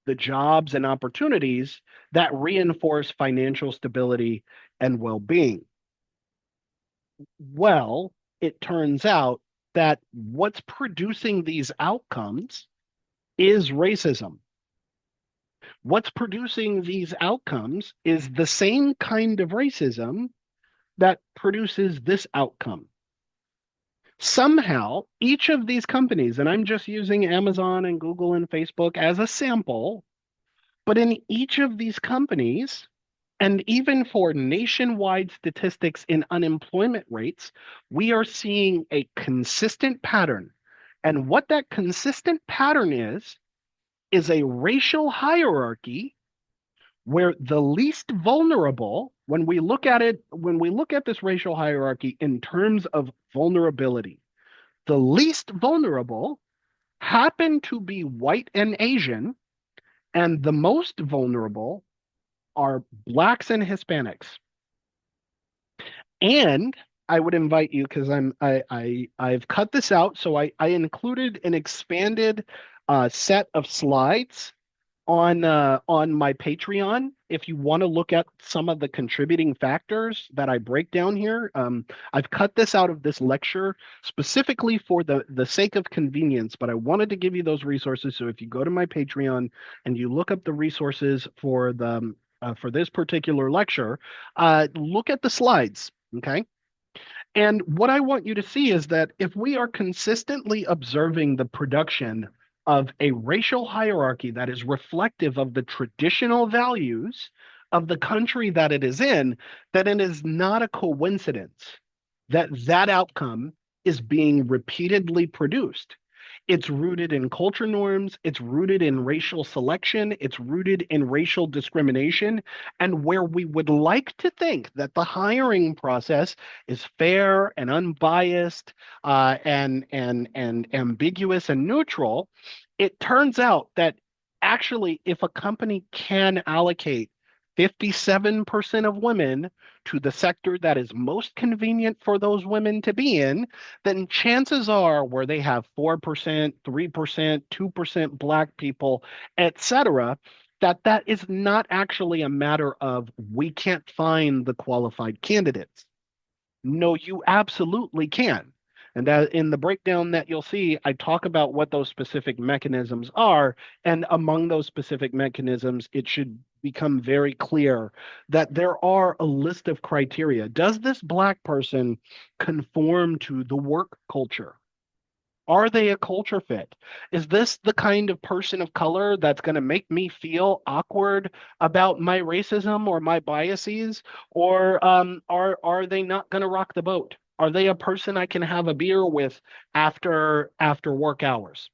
the jobs and opportunities that reinforce financial stability and well being. Well, it turns out that what's producing these outcomes is racism. What's producing these outcomes is the same kind of racism that produces this outcome. Somehow, each of these companies, and I'm just using Amazon and Google and Facebook as a sample, but in each of these companies, and even for nationwide statistics in unemployment rates, we are seeing a consistent pattern. And what that consistent pattern is a racial hierarchy where the least vulnerable, when we look at it, when we look at this racial hierarchy in terms of vulnerability, the least vulnerable happen to be white and Asian, and the most vulnerable are blacks and Hispanics. And I would invite you because I've cut this out, so I included an expanded set of slides on my Patreon. If you want to look at some of the contributing factors that I break down here, I've cut this out of this lecture specifically for the sake of convenience, but I wanted to give you those resources. So if you go to my Patreon and you look up the resources for this particular lecture, look at the slides. Okay. And what I want you to see is that if we are consistently observing the production of a racial hierarchy that is reflective of the traditional values of the country that it is in, that it is not a coincidence that that outcome is being repeatedly produced. It's rooted in culture norms, it's rooted in racial selection, it's rooted in racial discrimination, and where we would like to think that the hiring process is fair and unbiased and ambiguous and neutral, it turns out that actually, if a company can allocate 57% of women to the sector that is most convenient for those women to be in, then chances are where they have 4%, 3%, 2% black people, etc., that is not actually a matter of we can't find the qualified candidates. No, you absolutely can. And that in the breakdown that you'll see, I talk about what those specific mechanisms are. And among those specific mechanisms, it should become very clear that there are a list of criteria. Does this Black person conform to the work culture? Are they a culture fit? Is this the kind of person of color that's going to make me feel awkward about my racism or my biases? Or are they not going to rock the boat? Are they a person I can have a beer with after work hours?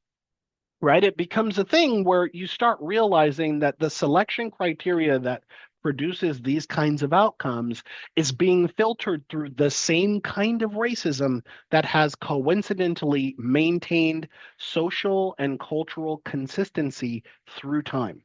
Right? It becomes a thing where you start realizing that the selection criteria that produces these kinds of outcomes is being filtered through the same kind of racism that has coincidentally maintained social and cultural consistency through time.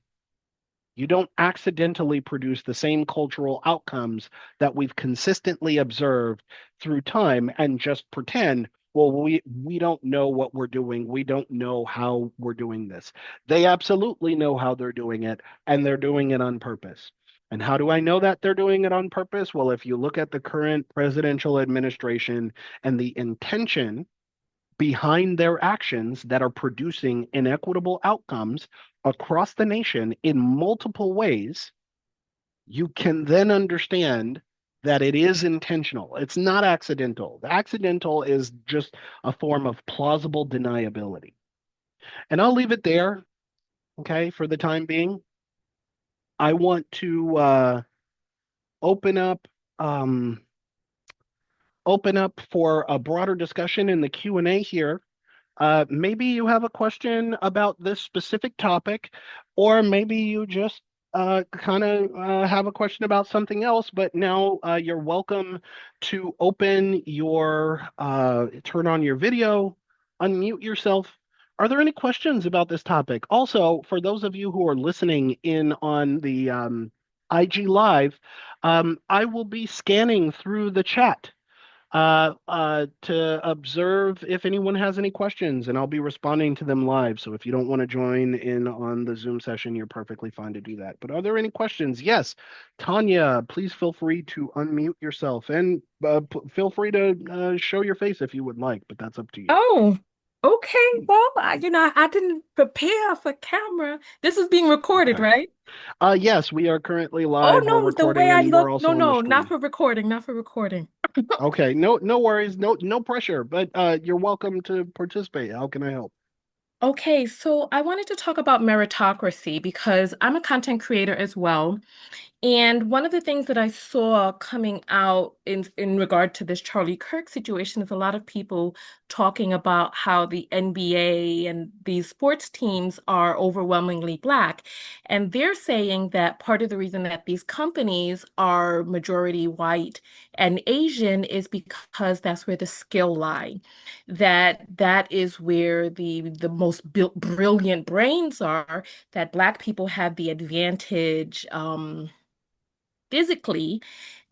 You don't accidentally produce the same cultural outcomes that we've consistently observed through time and just pretend, well, we don't know what we're doing. We don't know how we're doing this. They absolutely know how they're doing it, and they're doing it on purpose. And how do I know that they're doing it on purpose? Well, if you look at the current presidential administration and the intention behind their actions that are producing inequitable outcomes across the nation in multiple ways, you can then understand that it is intentional. It's not accidental. The accidental is just a form of plausible deniability. And I'll leave it there, okay, for the time being. I want to open up um, open up for a broader discussion in the Q&A here. Maybe you have a question about this specific topic, or maybe you just kind of have a question about something else, but now you're welcome to turn on your video, unmute yourself. Are there any questions about this topic? Also, for those of you who are listening in on the IG Live, I will be scanning through the chat to observe if anyone has any questions, and I'll be responding to them live. So if you don't want to join in on the Zoom session, you're perfectly fine to do that. But are there any questions? Yes, Tanya, please feel free to unmute yourself and feel free to show your face if you would like, but that's up to you. Oh, okay. Well, I didn't prepare for camera. This is being recorded, Okay. right? Yes, we are currently Oh live. We're no, the way recording I and we're look, no, also on the no, not stream. for recording, not for recording. Okay, no worries, no pressure, but you're welcome to participate. How can I help? Okay, so I wanted to talk about meritocracy because I'm a content creator as well. And one of the things that I saw coming out in regard to this Charlie Kirk situation is a lot of people talking about how the NBA and these sports teams are overwhelmingly Black. And they're saying that part of the reason that these companies are majority white and Asian is because that's where the skill lie. That is where the most brilliant brains are, that Black people have the advantage. Physically,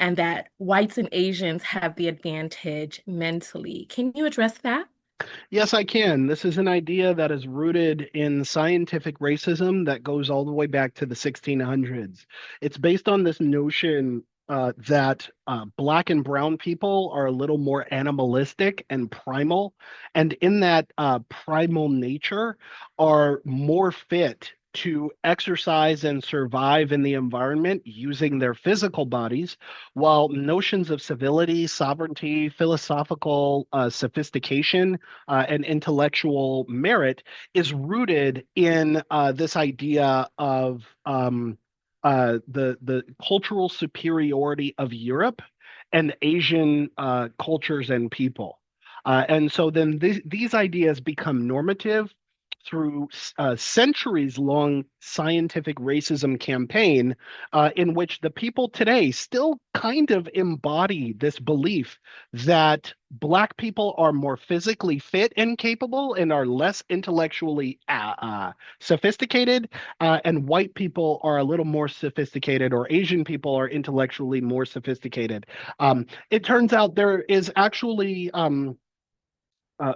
and that whites and Asians have the advantage mentally. Can you address that? Yes, I can. This is an idea that is rooted in scientific racism that goes all the way back to the 1600s. It's based on this notion that black and brown people are a little more animalistic and primal, and in that primal nature are more fit to exercise and survive in the environment using their physical bodies, while notions of civility, sovereignty, philosophical sophistication and intellectual merit is rooted in this idea of the cultural superiority of Europe and Asian cultures and people. And so then these ideas become normative through centuries-long scientific racism campaign in which the people today still kind of embody this belief that Black people are more physically fit and capable and are less intellectually sophisticated, and white people are a little more sophisticated, or Asian people are intellectually more sophisticated. It turns out there is actually uh,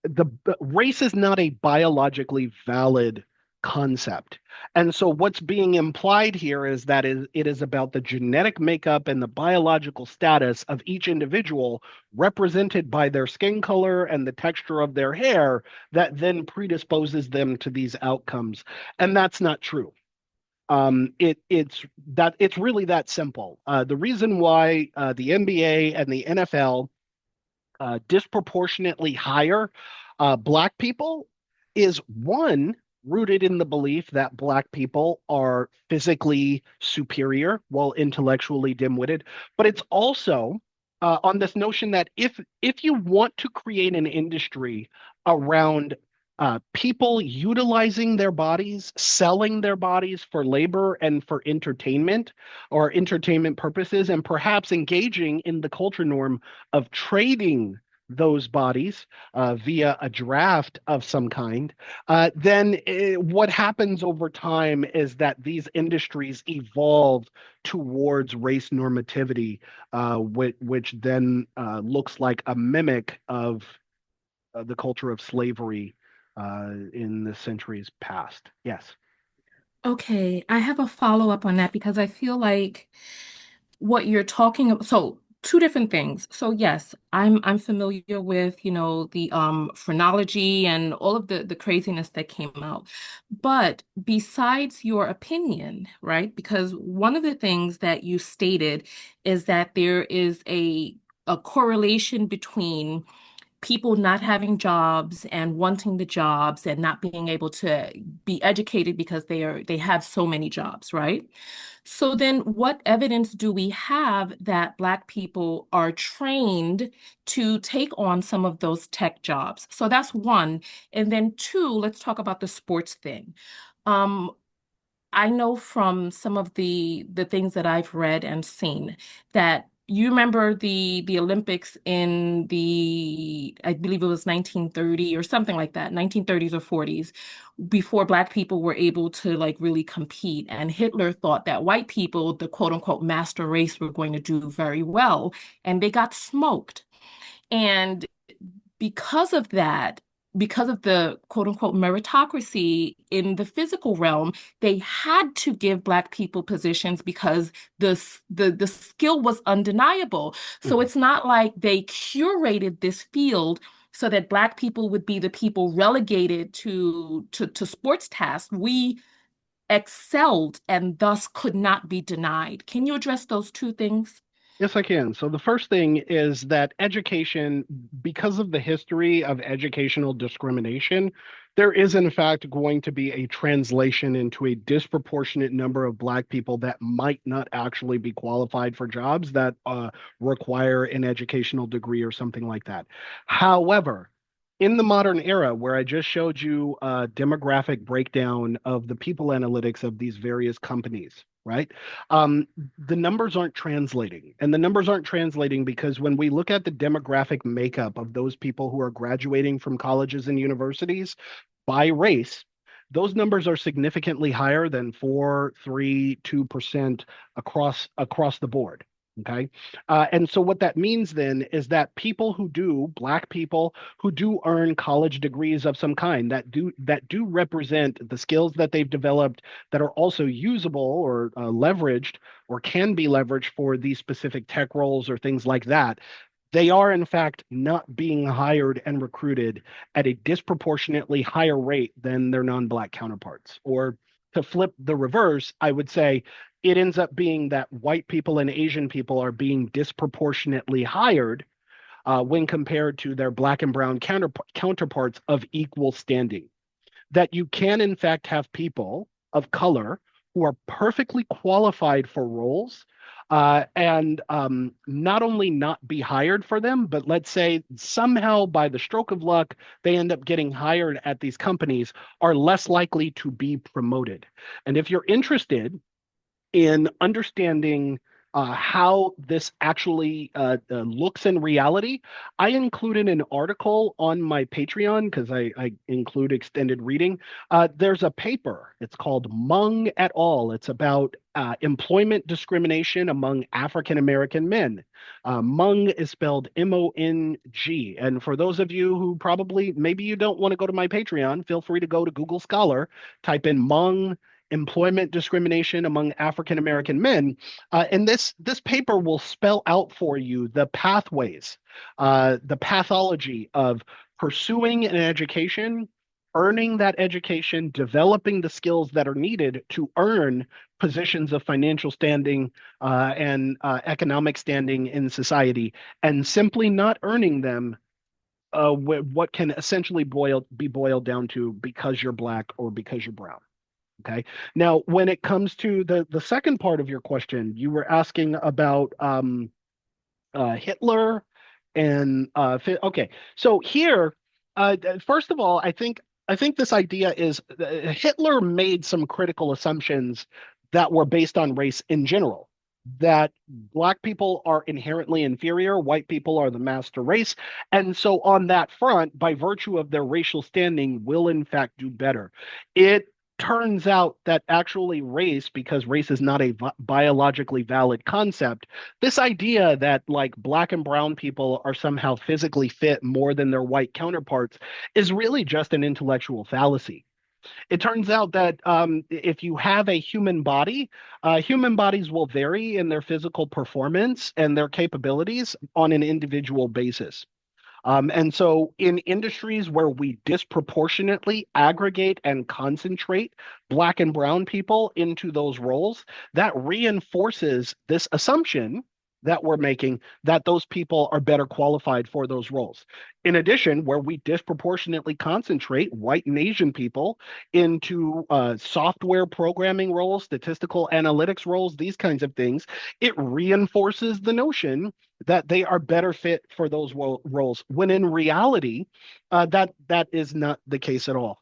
the race is not a biologically valid concept. And so what's being implied here is that it is about the genetic makeup and the biological status of each individual represented by their skin color and the texture of their hair that then predisposes them to these outcomes. And that's not true. It's really that simple. The reason why the NBA and the NFL disproportionately higher Black people is one rooted in the belief that Black people are physically superior while intellectually dim-witted, but it's also on this notion that if you want to create an industry around people utilizing their bodies, selling their bodies for labor and for entertainment or entertainment purposes, and perhaps engaging in the culture norm of trading those bodies via a draft of some kind, then what happens over time is that these industries evolve towards race normativity, which then looks like a mimic of the culture of slavery in the centuries past. Yes. Okay, I have a follow-up on that because I feel like what you're talking about, so two different things. So yes, I'm familiar with, the phrenology and all of the craziness that came out. But besides your opinion, right? Because one of the things that you stated is that there is a correlation between people not having jobs and wanting the jobs and not being able to be educated because they have so many jobs, right? So then what evidence do we have that Black people are trained to take on some of those tech jobs? So that's one. And then two, let's talk about the sports thing. Um, I know from some of the things that I've read and seen that you remember the Olympics in the I believe it was 1930 or something like that, 1930s or 40s, before Black people were able to like really compete. And Hitler thought that white people, the quote unquote master race, were going to do very well, and they got smoked. And because of that, because of the quote unquote meritocracy in the physical realm, they had to give Black people positions because the skill was undeniable. So Mhm. it's not like they curated this field so that Black people would be the people relegated to sports tasks. We excelled and thus could not be denied. Can you address those two things? Yes, I can. So the first thing is that education, because of the history of educational discrimination, there is in fact going to be a translation into a disproportionate number of Black people that might not actually be qualified for jobs that require an educational degree or something like that. However, in the modern era, where I just showed you a demographic breakdown of the people analytics of these various companies, right? Um, the numbers aren't translating. And the numbers aren't translating because when we look at the demographic makeup of those people who are graduating from colleges and universities by race, those numbers are significantly higher than 4, 3, 2% across the board. Okay. And so what that means then is that people who do, Black people who do earn college degrees of some kind that do represent the skills that they've developed that are also usable or leveraged or can be leveraged for these specific tech roles or things like that, they are in fact not being hired and recruited at a disproportionately higher rate than their non-Black counterparts. Or to flip the reverse, I would say it ends up being that white people and Asian people are being disproportionately hired when compared to their Black and brown counterparts of equal standing. That you can, in fact, have people of color who are perfectly qualified for roles and not only not be hired for them, but let's say somehow by the stroke of luck, they end up getting hired at these companies, are less likely to be promoted. And if you're interested in understanding how this actually looks in reality, I included an article on my Patreon because I include extended reading. There's a paper. It's called Mung et al. It's about employment discrimination among African American men. Mung is spelled Mong. And for those of you who probably maybe you don't want to go to my Patreon, feel free to go to Google Scholar, type in Mung employment discrimination among African American men. And this paper will spell out for you the pathways, the pathology of pursuing an education, earning that education, developing the skills that are needed to earn positions of financial standing and economic standing in society, and simply not earning them. What can essentially be boiled down to because you're Black or because you're brown. Okay. Now, when it comes to the second part of your question, you were asking about Hitler and okay. So here, first of all, I think this idea is Hitler made some critical assumptions that were based on race in general. That Black people are inherently inferior, white people are the master race, and so on that front, by virtue of their racial standing, will in fact do better. It turns out that actually race, because race is not a biologically valid concept, this idea that like Black and brown people are somehow physically fit more than their white counterparts is really just an intellectual fallacy. It turns out that if you have a human body, human bodies will vary in their physical performance and their capabilities on an individual basis. And so, in industries where we disproportionately aggregate and concentrate Black and brown people into those roles, that reinforces this assumption that we're making that those people are better qualified for those roles. In addition, where we disproportionately concentrate white and Asian people into software programming roles, statistical analytics roles, these kinds of things, it reinforces the notion that they are better fit for those roles, when in reality, that is not the case at all.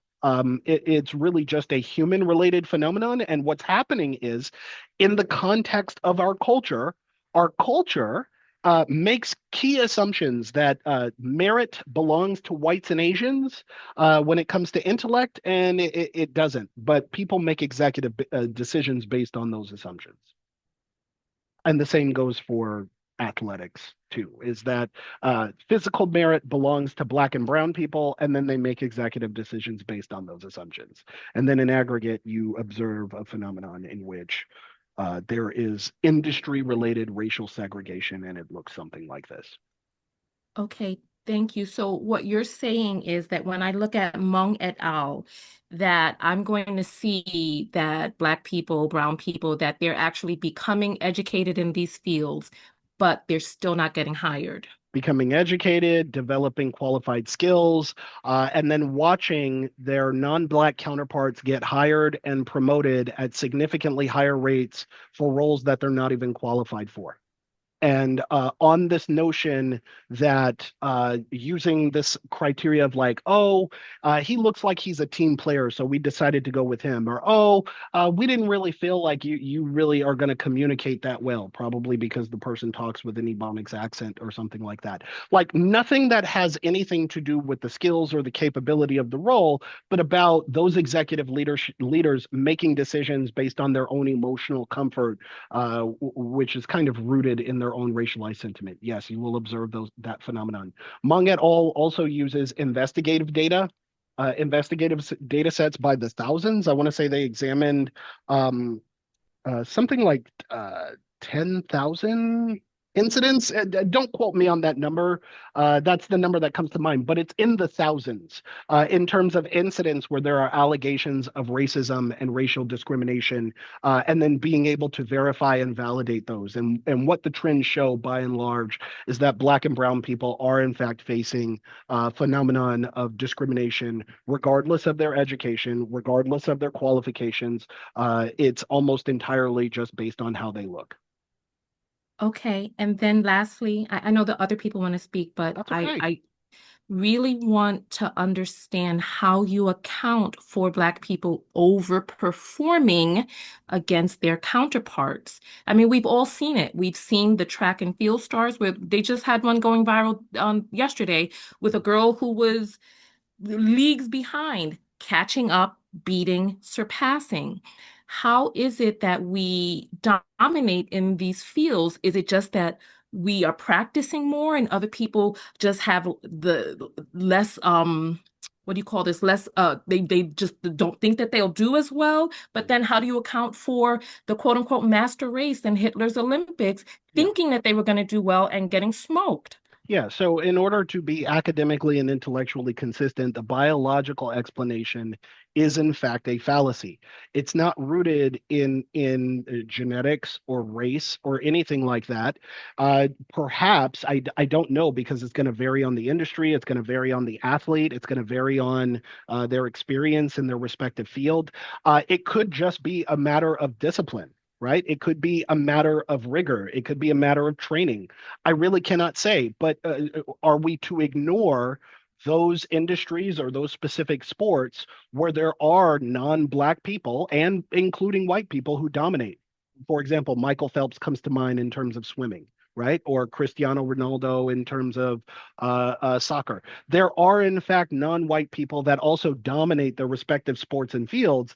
It's really just a human related phenomenon. And what's happening is in the context of our culture makes key assumptions that merit belongs to whites and Asians when it comes to intellect, and it doesn't. But people make executive decisions based on those assumptions. And the same goes for athletics too, is that physical merit belongs to black and brown people, and then they make executive decisions based on those assumptions. And then in aggregate, you observe a phenomenon in which there is industry related racial segregation, and it looks something like this. Okay, thank you. So what you're saying is that when I look at Hmong et al., that I'm going to see that Black people, brown people, that they're actually becoming educated in these fields, but they're still not getting hired. Becoming educated, developing qualified skills, and then watching their non-black counterparts get hired and promoted at significantly higher rates for roles that they're not even qualified for. And on this notion that using this criteria of like, oh, he looks like he's a team player, so we decided to go with him, or oh, we didn't really feel like you really are going to communicate that well, probably because the person talks with an Ebonics accent or something like that. Like nothing that has anything to do with the skills or the capability of the role, but about those executive leaders making decisions based on their own emotional comfort, which is kind of rooted in their own racialized sentiment. Yes, you will observe that phenomenon. Meng et al. Also uses investigative data sets by the thousands. I want to say they examined um, something like 10,000 incidents. Don't quote me on that number. That's the number that comes to mind, but it's in the thousands in terms of incidents where there are allegations of racism and racial discrimination, and then being able to verify and validate those. And what the trends show by and large is that Black and Brown people are in fact facing phenomenon of discrimination, regardless of their education, regardless of their qualifications. It's almost entirely just based on how they look. Okay, and then lastly, I know that other people want to speak, but That's I, okay. I really want to understand how you account for Black people overperforming against their counterparts. I mean, we've all seen it. We've seen the track and field stars where they just had one going viral yesterday with a girl who was leagues behind, catching up, beating, surpassing. How is it that we dominate in these fields? Is it just that we are practicing more and other people just have the less what do you call this? Less they just don't think that they'll do as well. But then how do you account for the quote unquote master race in Hitler's Olympics Yeah. thinking that they were going to do well and getting smoked? Yeah, so in order to be academically and intellectually consistent, the biological explanation is in fact a fallacy. It's not rooted in genetics or race or anything like that. Perhaps I don't know because it's going to vary on the industry, it's going to vary on the athlete, it's going to vary on their experience in their respective field. It could just be a matter of discipline. Right? It could be a matter of rigor. It could be a matter of training. I really cannot say, but are we to ignore those industries or those specific sports where there are non-black people and including white people who dominate? For example, Michael Phelps comes to mind in terms of swimming, right? Or Cristiano Ronaldo in terms of soccer. There are, in fact, non-white people that also dominate their respective sports and fields.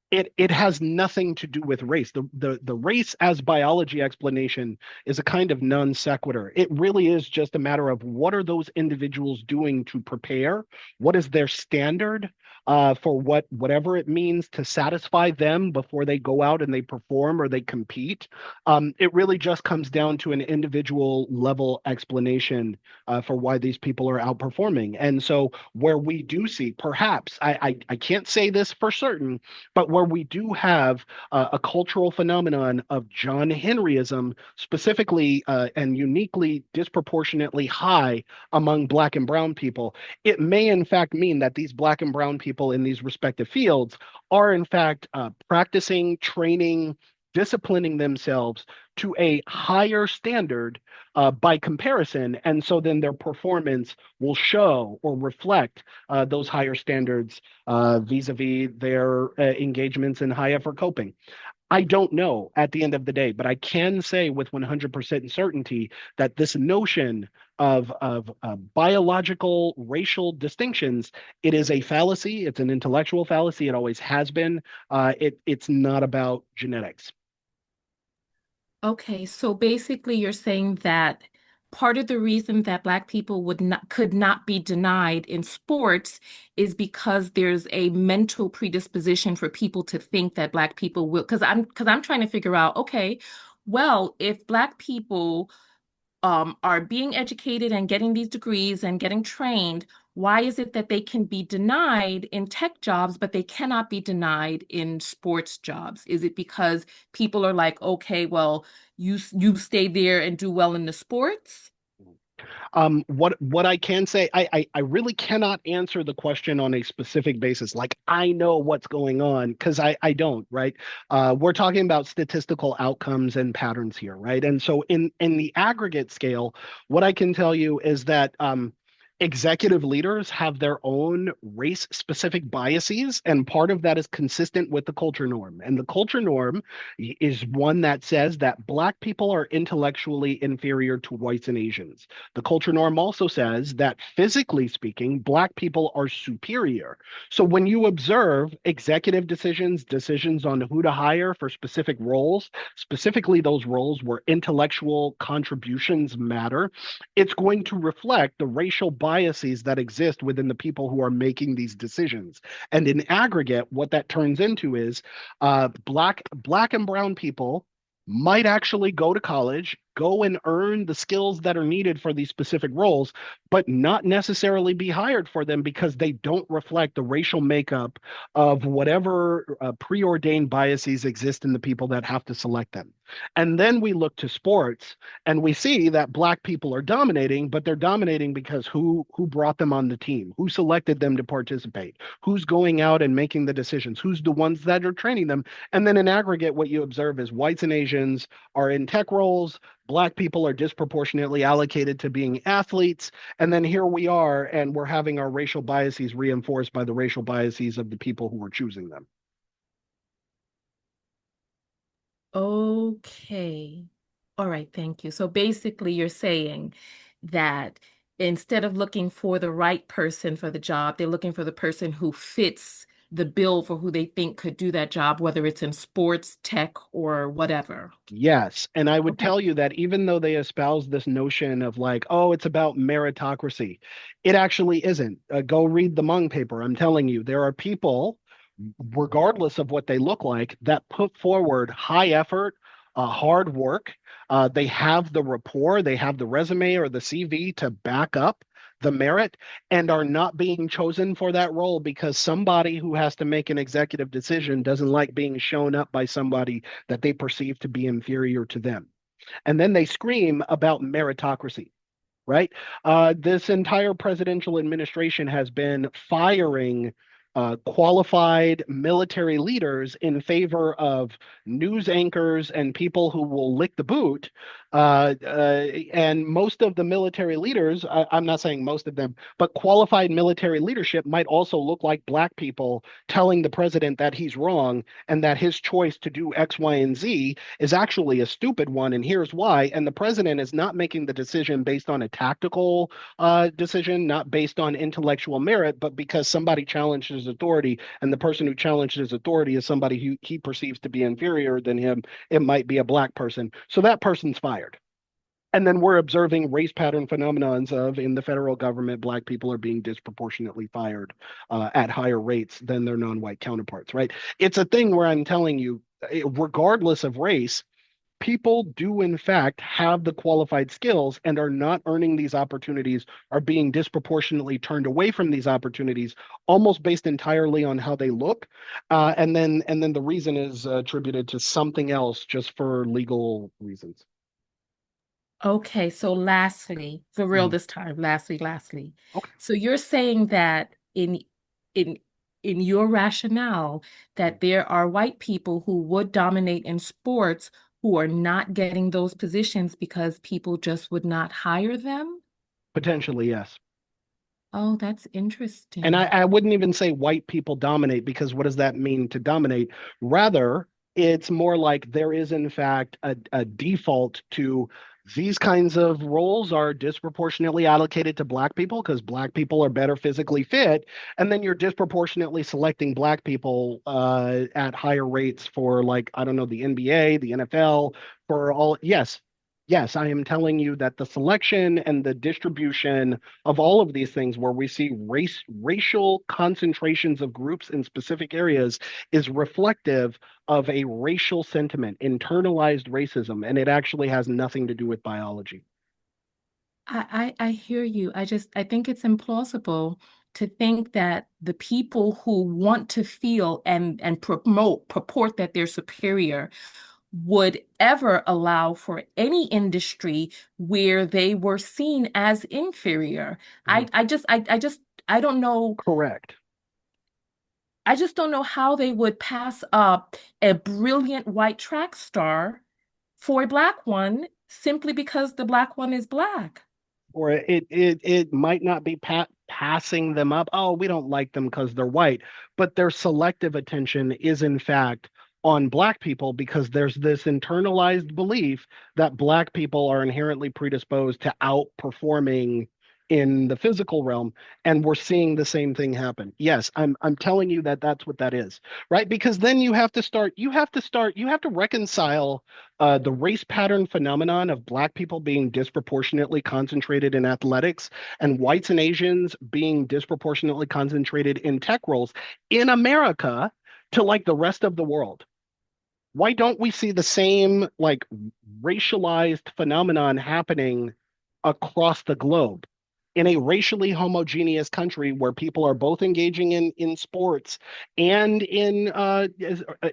It has nothing to do with race. The race as biology explanation is a kind of non sequitur. It really is just a matter of what are those individuals doing to prepare? What is their standard for whatever it means to satisfy them before they go out and they perform or they compete? It really just comes down to an individual level explanation for why these people are outperforming. And so where we do see, perhaps I can't say this for certain, but where we do have a cultural phenomenon of John Henryism, specifically and uniquely disproportionately high among Black and Brown people, it may in fact mean that these Black and Brown people in these respective fields are in fact practicing, training, disciplining themselves to a higher standard by comparison. And so then their performance will show or reflect those higher standards vis-a-vis their engagements in high effort coping. I don't know at the end of the day, but I can say with 100% certainty that this notion of biological racial distinctions, it is a fallacy. It's an intellectual fallacy. It always has been. It's not about genetics. Okay, so basically you're saying that part of the reason that Black people would not could not be denied in sports is because there's a mental predisposition for people to think that Black people will, because I'm trying to figure out, okay, well, if Black people are being educated and getting these degrees and getting trained, why is it that they can be denied in tech jobs, but they cannot be denied in sports jobs? Is it because people are like, okay, well, you stay there and do well in the sports? What I can say, I really cannot answer the question on a specific basis. Like I know what's going on because I don't, right? We're talking about statistical outcomes and patterns here, right? And so in the aggregate scale, what I can tell you is that executive leaders have their own race specific biases, and part of that is consistent with the culture norm. And the culture norm is one that says that Black people are intellectually inferior to whites and Asians. The culture norm also says that physically speaking, Black people are superior. So when you observe executive decisions, decisions on who to hire for specific roles, specifically those roles where intellectual contributions matter, it's going to reflect the racial biases that exist within the people who are making these decisions. And in aggregate, what that turns into is black and brown people might actually go to college, go and earn the skills that are needed for these specific roles, but not necessarily be hired for them because they don't reflect the racial makeup of whatever preordained biases exist in the people that have to select them. And then we look to sports and we see that Black people are dominating, but they're dominating because who brought them on the team, who selected them to participate, who's going out and making the decisions, who's the ones that are training them. And then in aggregate, what you observe is whites and Asians are in tech roles, Black people are disproportionately allocated to being athletes. And then here we are, and we're having our racial biases reinforced by the racial biases of the people who were choosing them. Okay. All right, thank you. So basically, you're saying that instead of looking for the right person for the job, they're looking for the person who fits the bill for who they think could do that job, whether it's in sports, tech, or whatever. Yes. And I would Okay. tell you that even though they espouse this notion of like, oh, it's about meritocracy, it actually isn't. Go read the Mung paper. I'm telling you, there are people, regardless of what they look like, that put forward high effort, hard work. They have the rapport, they have the resume or the CV to back up the merit and are not being chosen for that role because somebody who has to make an executive decision doesn't like being shown up by somebody that they perceive to be inferior to them. And then they scream about meritocracy, right? This entire presidential administration has been firing qualified military leaders in favor of news anchors and people who will lick the boot. And most of the military leaders, I'm not saying most of them, but qualified military leadership might also look like Black people telling the president that he's wrong and that his choice to do X, Y, and Z is actually a stupid one. And here's why. And the president is not making the decision based on a tactical decision, not based on intellectual merit, but because somebody challenged his authority. And the person who challenged his authority is somebody who he perceives to be inferior than him. It might be a Black person. So that person's fired. And then we're observing race pattern phenomenons of in the federal government, Black people are being disproportionately fired at higher rates than their non-white counterparts, right? It's a thing where I'm telling you, regardless of race, people do in fact have the qualified skills and are not earning these opportunities, are being disproportionately turned away from these opportunities, almost based entirely on how they look. And then the reason is attributed to something else just for legal reasons. Okay, so lastly, for real Mhm. this time, lastly. Okay. So you're saying that in in your rationale that there are white people who would dominate in sports who are not getting those positions because people just would not hire them? Potentially, yes. Oh, that's And interesting. I wouldn't even say white people dominate because what does that mean to dominate? Rather, It's more like there is, in fact, a default to these kinds of roles are disproportionately allocated to Black people because Black people are better physically fit. And then you're disproportionately selecting Black people at higher rates for, like, I don't know, the NBA, the NFL, for all. Yes. Yes, I am telling you that the selection and the distribution of all of these things where we see racial concentrations of groups in specific areas is reflective of a racial sentiment, internalized racism, and it actually has nothing to do with biology. I hear you. I think it's implausible to think that the people who want to feel and purport that they're superior would ever allow for any industry where they were seen as inferior. Mhm. I don't know. Correct. I just don't know how they would pass up a brilliant white track star for a black one simply because the black one is black. Or it might not be passing them up. Oh, we don't like them because they're white, but their selective attention is in fact on Black people because there's this internalized belief that Black people are inherently predisposed to outperforming in the physical realm, and we're seeing the same thing happen. Yes, I'm telling you that that's what that is, right? Because then you have to reconcile the race pattern phenomenon of Black people being disproportionately concentrated in athletics and whites and Asians being disproportionately concentrated in tech roles in America to like the rest of the world. Why don't we see the same like racialized phenomenon happening across the globe in a racially homogeneous country where people are both engaging in sports and in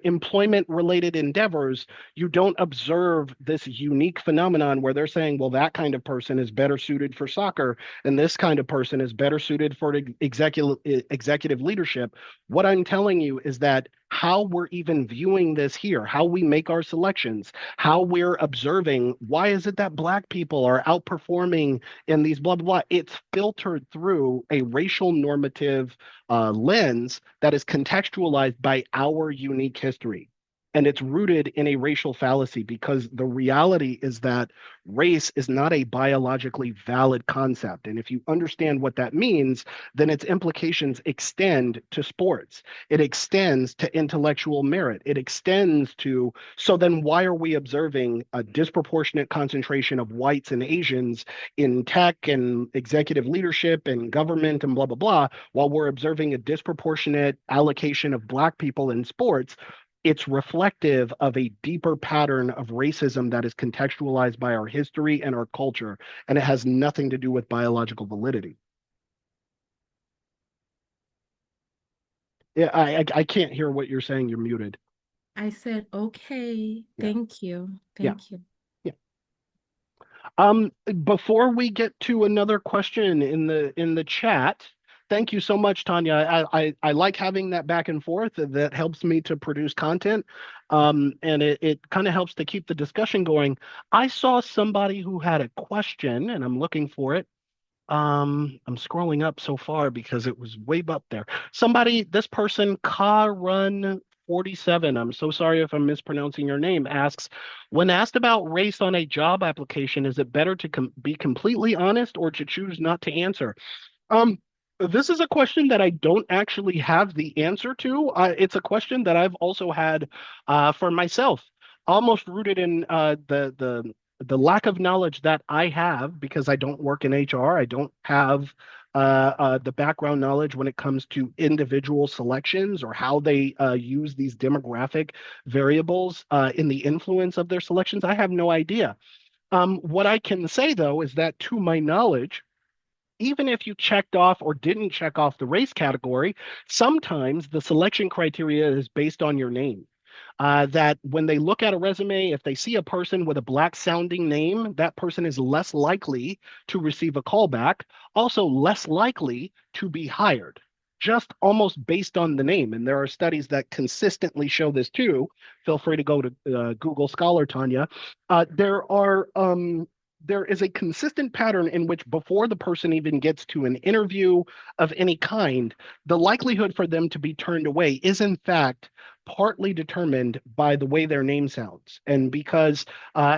employment related endeavors? You don't observe this unique phenomenon where they're saying, well, that kind of person is better suited for soccer and this kind of person is better suited for executive leadership. What I'm telling you is that how we're even viewing this here, how we make our selections, how we're observing why is it that Black people are outperforming in these blah, blah, blah. It's filtered through a racial normative lens that is contextualized by our unique history. And it's rooted in a racial fallacy because the reality is that race is not a biologically valid concept. And if you understand what that means, then its implications extend to sports. It extends to intellectual merit. It extends to, so then why are we observing a disproportionate concentration of whites and Asians in tech and executive leadership and government and blah, blah, blah, while we're observing a disproportionate allocation of Black people in sports? It's reflective of a deeper pattern of racism that is contextualized by our history and our culture, and it has nothing to do with biological validity. Yeah, I can't hear what you're saying. You're muted. I said, okay, Yeah, thank you. yeah, Thank you. yeah. Before we get to another question in the chat, thank you so much, Tanya. I like having that back and forth. That helps me to produce content, and it kind of helps to keep the discussion going. I saw somebody who had a question, and I'm looking for it. I'm scrolling up so far because it was way up there. This person, Car Run 47, I'm so sorry if I'm mispronouncing your name, asks, when asked about race on a job application, is it better to be completely honest or to choose not to answer? Um, this is a question that I don't actually have the answer to. It's a question that I've also had for myself, almost rooted in the lack of knowledge that I have because I don't work in HR. I don't have the background knowledge when it comes to individual selections or how they use these demographic variables in the influence of their selections. I have no idea. What I can say, though, is that to my knowledge, even if you checked off or didn't check off the race category, sometimes the selection criteria is based on your name. That when they look at a resume, if they see a person with a black sounding name, that person is less likely to receive a callback, also less likely to be hired, just almost based on the name. And there are studies that consistently show this too. Feel free to go to Google Scholar, Tanya. There is a consistent pattern in which before the person even gets to an interview of any kind, the likelihood for them to be turned away is in fact partly determined by the way their name sounds. And because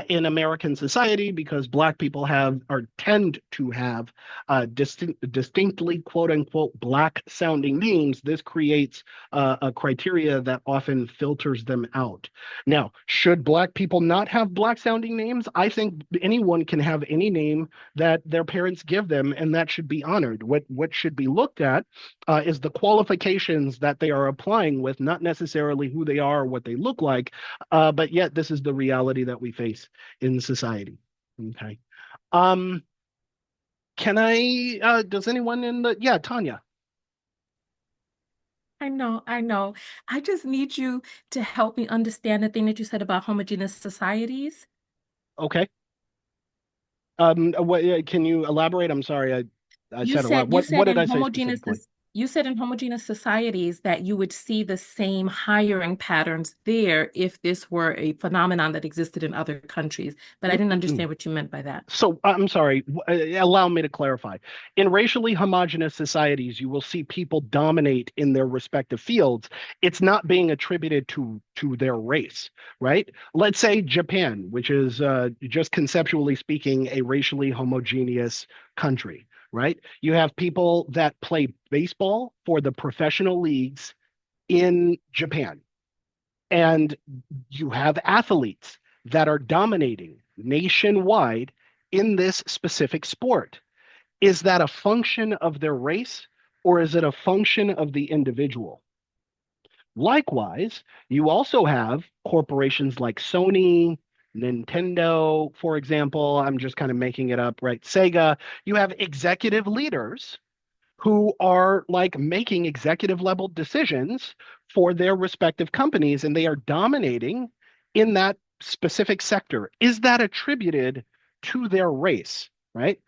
in American society, because Black people have or tend to have distinctly quote unquote Black sounding names, this creates a criteria that often filters them out. Now, should Black people not have Black sounding names? I think anyone can have any name that their parents give them, and that should be honored. What should be looked at is the qualifications that they are applying with, not necessarily who they are or what they look like, but yet this is the reality that we face in society. Okay. Um, does anyone in yeah, Tanya. I know, I know. I just need you to help me understand the thing that you said about homogeneous societies. Okay. Can you elaborate? I'm sorry, I You said a lot. said you What said did in I say homogeneous specifically? you said in homogeneous societies that you would see the same hiring patterns there if this were a phenomenon that existed in other countries. But I didn't understand what you meant by that. So I'm sorry, allow me to clarify. In racially homogenous societies, you will see people dominate in their respective fields. It's not being attributed to their race, right? Let's say Japan, which is just conceptually speaking a racially homogeneous country, right? You have people that play baseball for the professional leagues in Japan, and you have athletes that are dominating nationwide in this specific sport. Is that a function of their race or is it a function of the individual? Likewise, you also have corporations like Sony, Nintendo, for example. I'm just kind of making it up, right? Sega. You have executive leaders who are like making executive level decisions for their respective companies and they are dominating in that specific sector. Is that attributed to their race? Right.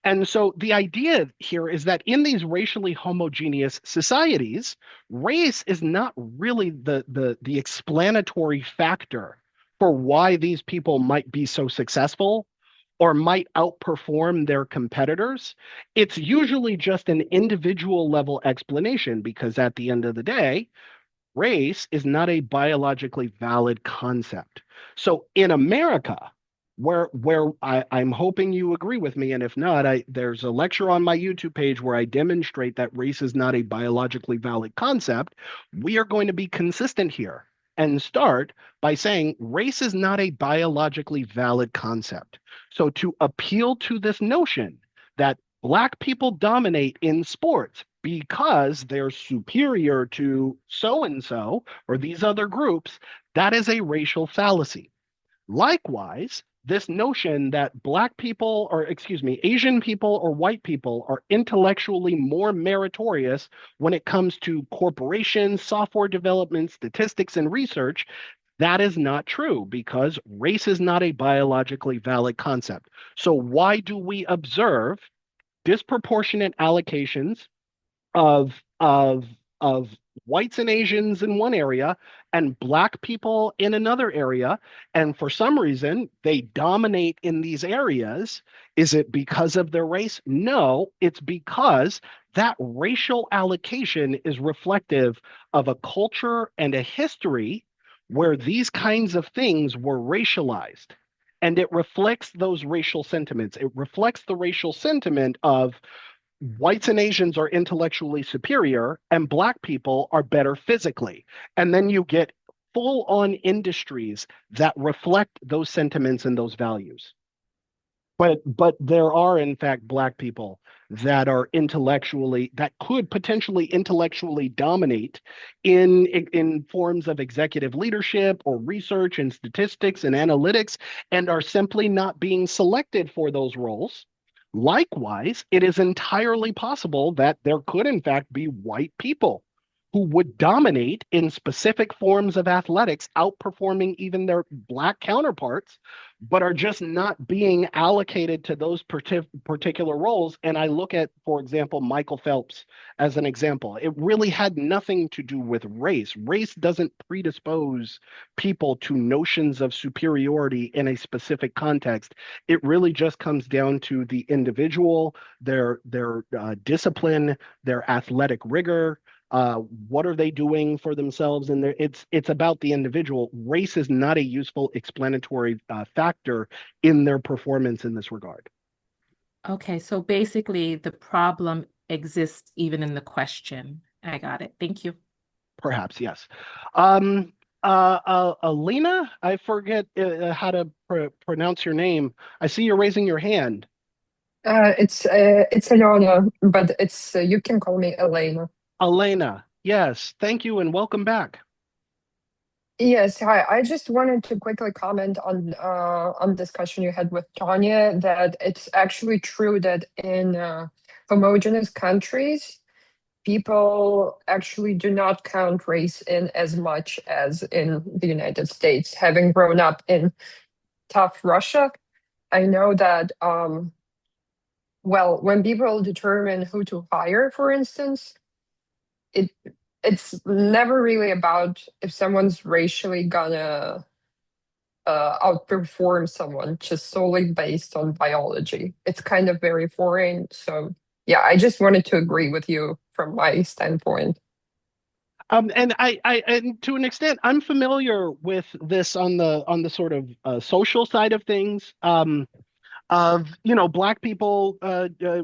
And so the idea here is that in these racially homogeneous societies, race is not really the explanatory factor for why these people might be so successful or might outperform their competitors. It's usually just an individual level explanation because at the end of the day, race is not a biologically valid concept. So in America, I'm hoping you agree with me, and if not, there's a lecture on my YouTube page where I demonstrate that race is not a biologically valid concept. We are going to be consistent here and start by saying race is not a biologically valid concept. So to appeal to this notion that Black people dominate in sports because they're superior to so and so or these other groups, that is a racial fallacy. Likewise, this notion that Black people, or excuse me, Asian people or white people are intellectually more meritorious when it comes to corporations, software development, statistics, and research, that is not true because race is not a biologically valid concept. So, why do we observe disproportionate allocations of of of whites and Asians in one area and black people in another area, and for some reason they dominate in these areas? Is it because of their race? No, it's because that racial allocation is reflective of a culture and a history where these kinds of things were racialized. And it reflects those racial sentiments. It reflects the racial sentiment of whites and Asians are intellectually superior and black people are better physically. And then you get full on industries that reflect those sentiments and those values. But there are in fact black people that are intellectually that could potentially intellectually dominate in forms of executive leadership or research and statistics and analytics and are simply not being selected for those roles. Likewise, it is entirely possible that there could in fact be white people who would dominate in specific forms of athletics, outperforming even their black counterparts, but are just not being allocated to those particular roles. And I look at, for example, Michael Phelps as an example. It really had nothing to do with race. Race doesn't predispose people to notions of superiority in a specific context. It really just comes down to the individual, their discipline, their athletic rigor, Uh, what are they doing for themselves? And it's about the individual. Race is not a useful explanatory factor in their performance in this regard. Okay, so basically the problem exists even in the question. I got it. Thank you. Perhaps, yes. Alina, I forget how to pronounce your name. I see you're raising your hand. It's Alana, but it's you can call me Elena. Elena, yes, thank you and welcome back. Yes, hi. I just wanted to quickly comment on discussion you had with Tanya that it's actually true that in homogeneous countries, people actually do not count race in as much as in the United States. Having grown up in tough Russia, I know that well, when people determine who to hire, for instance, it it's never really about if someone's racially gonna outperform someone just solely based on biology. It's kind of very foreign. So yeah, I just wanted to agree with you from my standpoint. And and to an extent, I'm familiar with this on the sort of social side of things. Of black people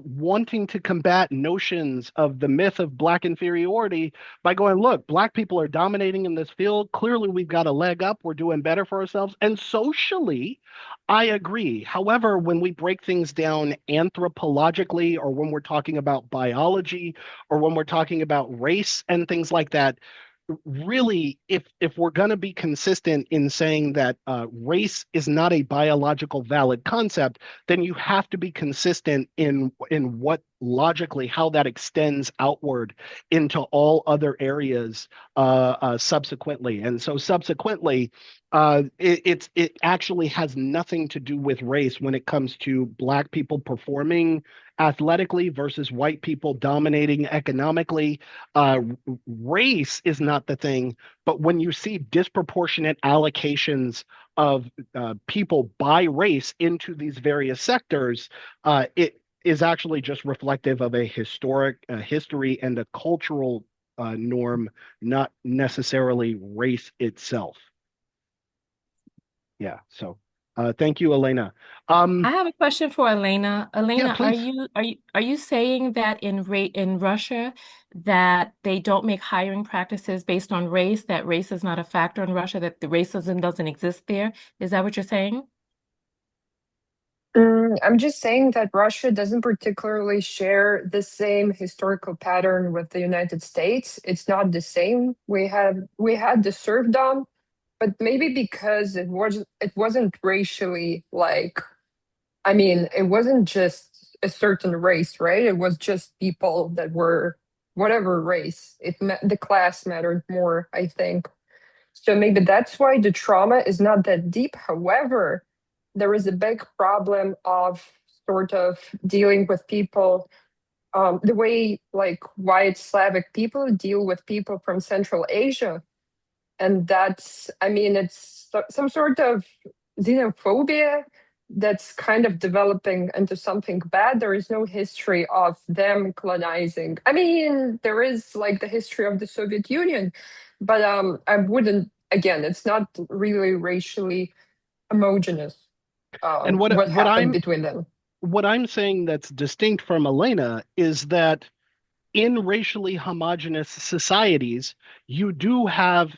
wanting to combat notions of the myth of black inferiority by going, look, black people are dominating in this field. Clearly we've got a leg up, we're doing better for ourselves, and socially I agree. However, when we break things down anthropologically, or when we're talking about biology, or when we're talking about race and things like that, really, if we're going to be consistent in saying that race is not a biological valid concept, then you have to be consistent in what logically how that extends outward into all other areas subsequently. And so subsequently, it actually has nothing to do with race when it comes to black people performing athletically versus white people dominating economically. Race is not the thing, but when you see disproportionate allocations of people by race into these various sectors, it is actually just reflective of a historic history and a cultural norm, not necessarily race itself. Yeah. So, thank you, Elena. I have a question for Elena. Yeah, Elena, please. are you saying that in Russia that they don't make hiring practices based on race, that race is not a factor in Russia, that the racism doesn't exist there? Is that what you're saying? I'm just saying that Russia doesn't particularly share the same historical pattern with the United States. It's not the same. We had the serfdom, but maybe because it wasn't racially like I mean, it wasn't just a certain race, right? It was just people that were whatever race. The class mattered more, I think. So maybe that's why the trauma is not that deep. However, there is a big problem of sort of dealing with people the way like white Slavic people deal with people from Central Asia. And that's, I mean, it's some sort of xenophobia that's kind of developing into something bad. There is no history of them colonizing. I mean, there is like the history of the Soviet Union, but I wouldn't, again, it's not really racially homogenous, And what happened between them. what I'm saying that's distinct from Elena is that in racially homogenous societies, you do have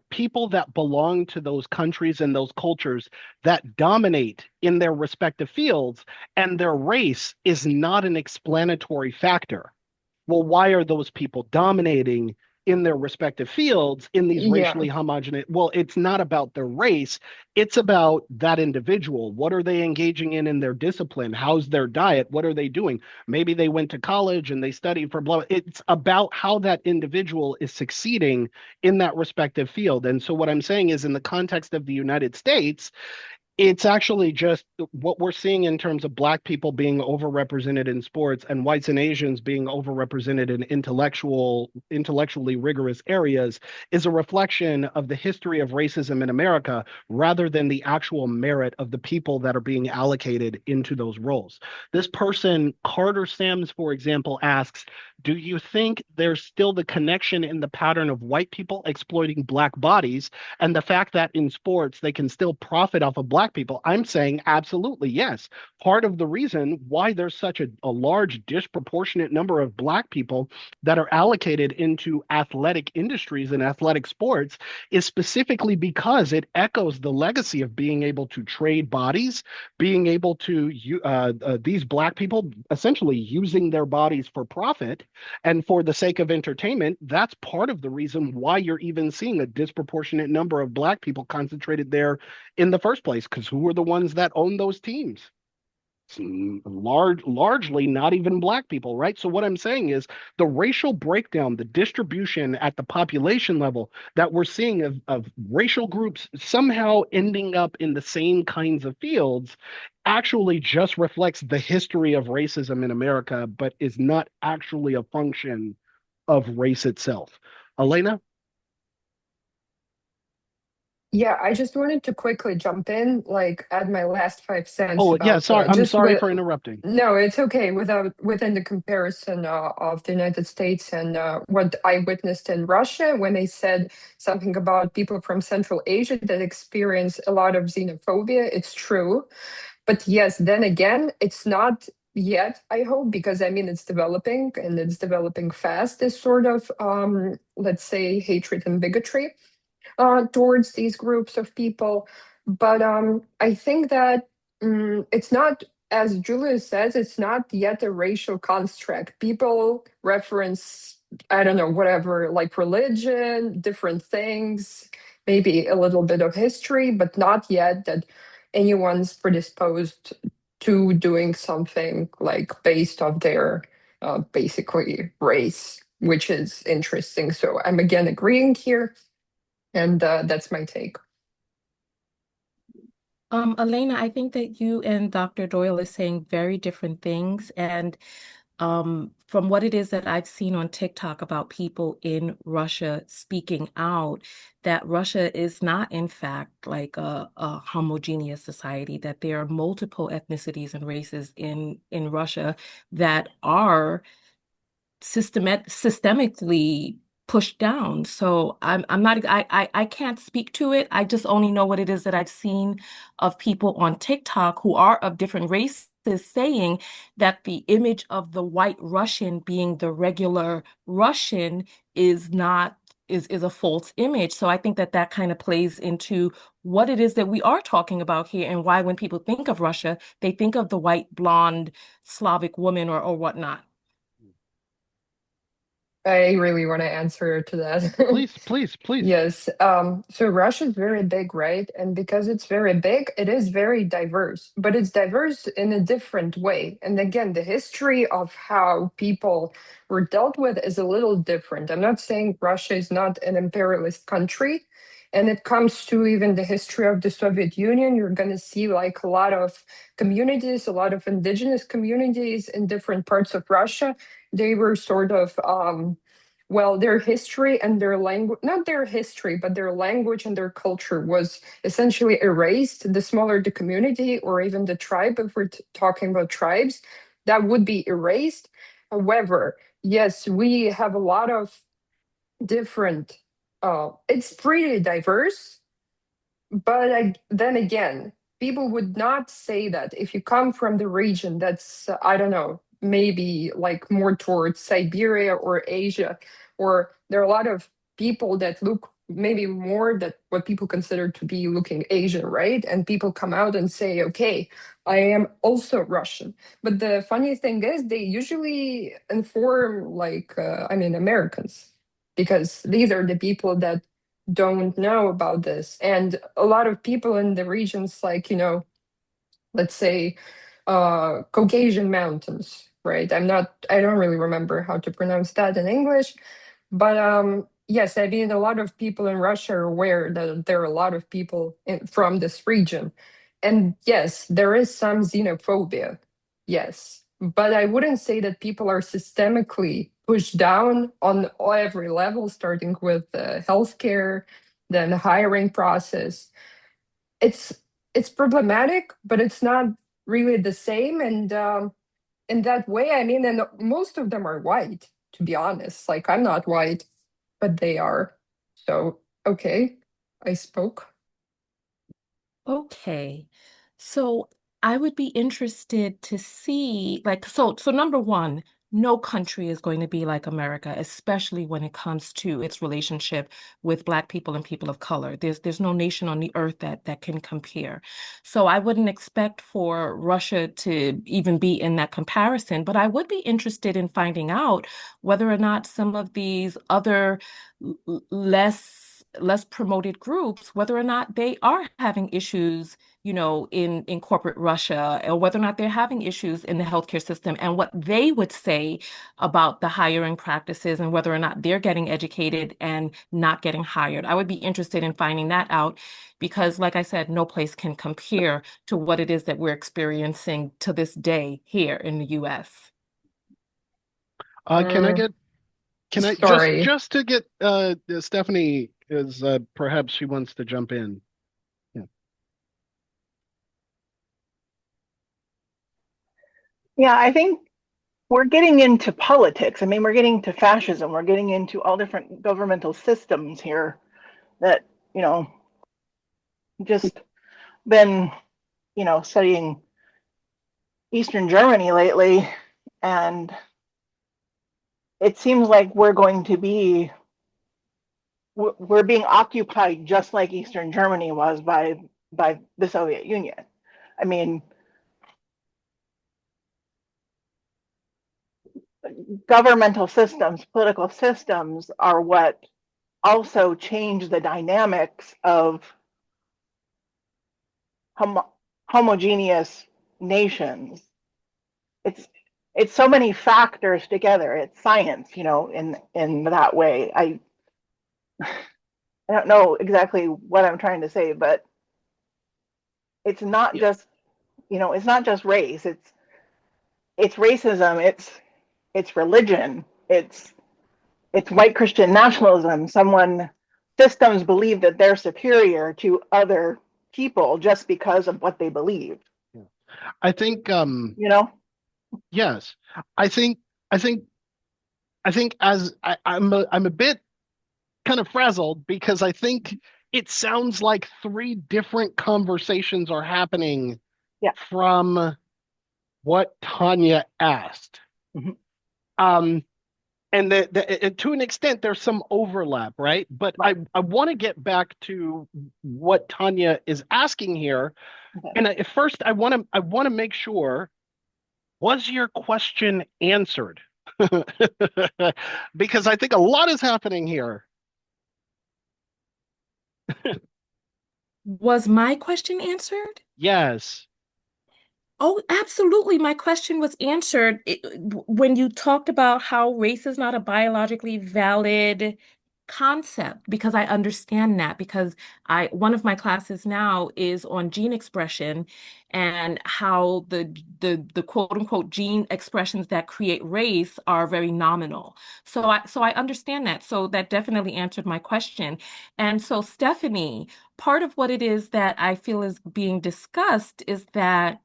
people that belong to those countries and those cultures that dominate in their respective fields, and their race is not an explanatory factor. Well, why are those people dominating in their respective fields in these Yeah. racially homogeneous? Well, it's not about their race, it's about that individual. What are they engaging in their discipline? How's their diet? What are they doing? Maybe they went to college and they studied for blah. It's about how that individual is succeeding in that respective field. And so, what I'm saying is, in the context of the United States, it's actually just what we're seeing in terms of black people being overrepresented in sports and whites and Asians being overrepresented in intellectually rigorous areas is a reflection of the history of racism in America rather than the actual merit of the people that are being allocated into those roles. This person, Carter Sams, for example, asks, do you think there's still the connection in the pattern of white people exploiting black bodies and the fact that in sports they can still profit off of black people? I'm saying absolutely yes. Part of the reason why there's such a large disproportionate number of black people that are allocated into athletic industries and athletic sports is specifically because it echoes the legacy of being able to trade bodies, being able to these black people essentially using their bodies for profit and for the sake of entertainment. That's part of the reason why you're even seeing a disproportionate number of black people concentrated there in the first place, because who are the ones that own those teams? Largely not even black people, right? So what I'm saying is the racial breakdown, the distribution at the population level that we're seeing of racial groups somehow ending up in the same kinds of fields actually just reflects the history of racism in America, but is not actually a function of race itself. Elena? Yeah, I just wanted to quickly jump in, like add my last 5 cents Oh, yeah, about sorry. I'm just sorry with for interrupting. no, it's okay within the comparison of the United States and what I witnessed in Russia when they said something about people from Central Asia that experience a lot of xenophobia. It's true. But yes, then again, it's not yet, I hope, because I mean, it's developing and it's developing fast, this sort of, let's say, hatred and bigotry towards these groups of people. But I think that it's not, as Julius says, it's not yet a racial construct. People reference, I don't know, whatever, like religion, different things, maybe a little bit of history, but not yet that anyone's predisposed to doing something like based off their basically race, which is interesting. So I'm again agreeing here. And that's my take. Elena, I think that you and Dr. Doyle is saying very different things. And from what it is that I've seen on TikTok about people in Russia speaking out, that Russia is not, in fact, like a homogeneous society, that there are multiple ethnicities and races in Russia that are systemically pushed down. So I'm not I can't speak to it. I just only know what it is that I've seen of people on TikTok who are of different races saying that the image of the white Russian being the regular Russian is not is a false image. So I think that that kind of plays into what it is that we are talking about here and why when people think of Russia, they think of the white blonde Slavic woman or whatnot. I really want to answer to that. Please, please, please. Yes. So Russia is very big, right? And because it's very big, it is very diverse, but it's diverse in a different way. And again, the history of how people were dealt with is a little different. I'm not saying Russia is not an imperialist country. And it comes to even the history of the Soviet Union, you're going to see like a lot of communities, a lot of indigenous communities in different parts of Russia. They were sort of well, their history and their language, not their history, but their language and their culture was essentially erased. The smaller the community or even the tribe, if we're talking about tribes, that would be erased. However, yes, we have a lot of different, it's pretty diverse, but then again, people would not say that if you come from the region that's, I don't know, maybe like more towards Siberia or Asia, or there are a lot of people that look maybe more that what people consider to be looking Asian, right? And people come out and say, okay, I am also Russian. But the funny thing is, they usually inform like, I mean, Americans, because these are the people that don't know about this. And a lot of people in the regions, like, let's say Caucasian mountains, right? I don't really remember how to pronounce that in English, but yes, I mean, a lot of people in Russia are aware that there are a lot of people from this region. And yes, there is some xenophobia, yes. But I wouldn't say that people are systemically pushed down on every level, starting with healthcare, then the hiring process. It's it's problematic, but it's not really the same. And in that way, I mean, and most of them are white. to be honest. Like, I'm not white, but they are. So, okay, I spoke. Okay. So I would be interested to see, like, so number one, no country is going to be like America, especially when it comes to its relationship with Black people and people of color. There's no nation on the earth that can compare. So I wouldn't expect for Russia to even be in that comparison, but I would be interested in finding out whether or not some of these other less promoted groups, whether or not they are having issues, in corporate Russia, or whether or not they're having issues in the healthcare system, and what they would say about the hiring practices and whether or not they're getting educated and not getting hired. I would be interested in finding that out because, like I said, no place can compare to what it is that we're experiencing to this day here in the US. Can I Mm, get can I sorry. just to get Stephanie is perhaps she wants to jump in. Yeah. Yeah, I think we're getting into politics. I mean, we're getting to fascism. We're getting into all different governmental systems here that, you know, just been, studying Eastern Germany lately. And it seems like we're being occupied just like Eastern Germany was by the Soviet Union. I mean, governmental systems, political systems are what also change the dynamics of homo- homogeneous nations. It's it's so many factors together. It's science, in that way. I don't know exactly what I'm trying to say, but it's not Yeah. just it's not just race. It's racism. It's religion. It's white Christian nationalism. Someone systems believe that they're superior to other people just because of what they believe. Yeah. I think You know, yes. I think I think I think I'm a bit kind of frazzled because I think it sounds like three different conversations are happening yeah. from what Tanya asked. Mhm. Um, and to an extent, there's some overlap, right? But Right. I want to get back to what Tanya is asking here. Okay. And at first, I want to make sure, was your question answered? Because I think a lot is happening here. Was my question answered? Yes. Oh, absolutely. My question was answered when you talked about how race is not a biologically valid concept, because I understand that because one of my classes now is on gene expression and how the quote unquote gene expressions that create race are very nominal. So I understand that. So that definitely answered my question. And so Stephanie, part of what it is that I feel is being discussed is that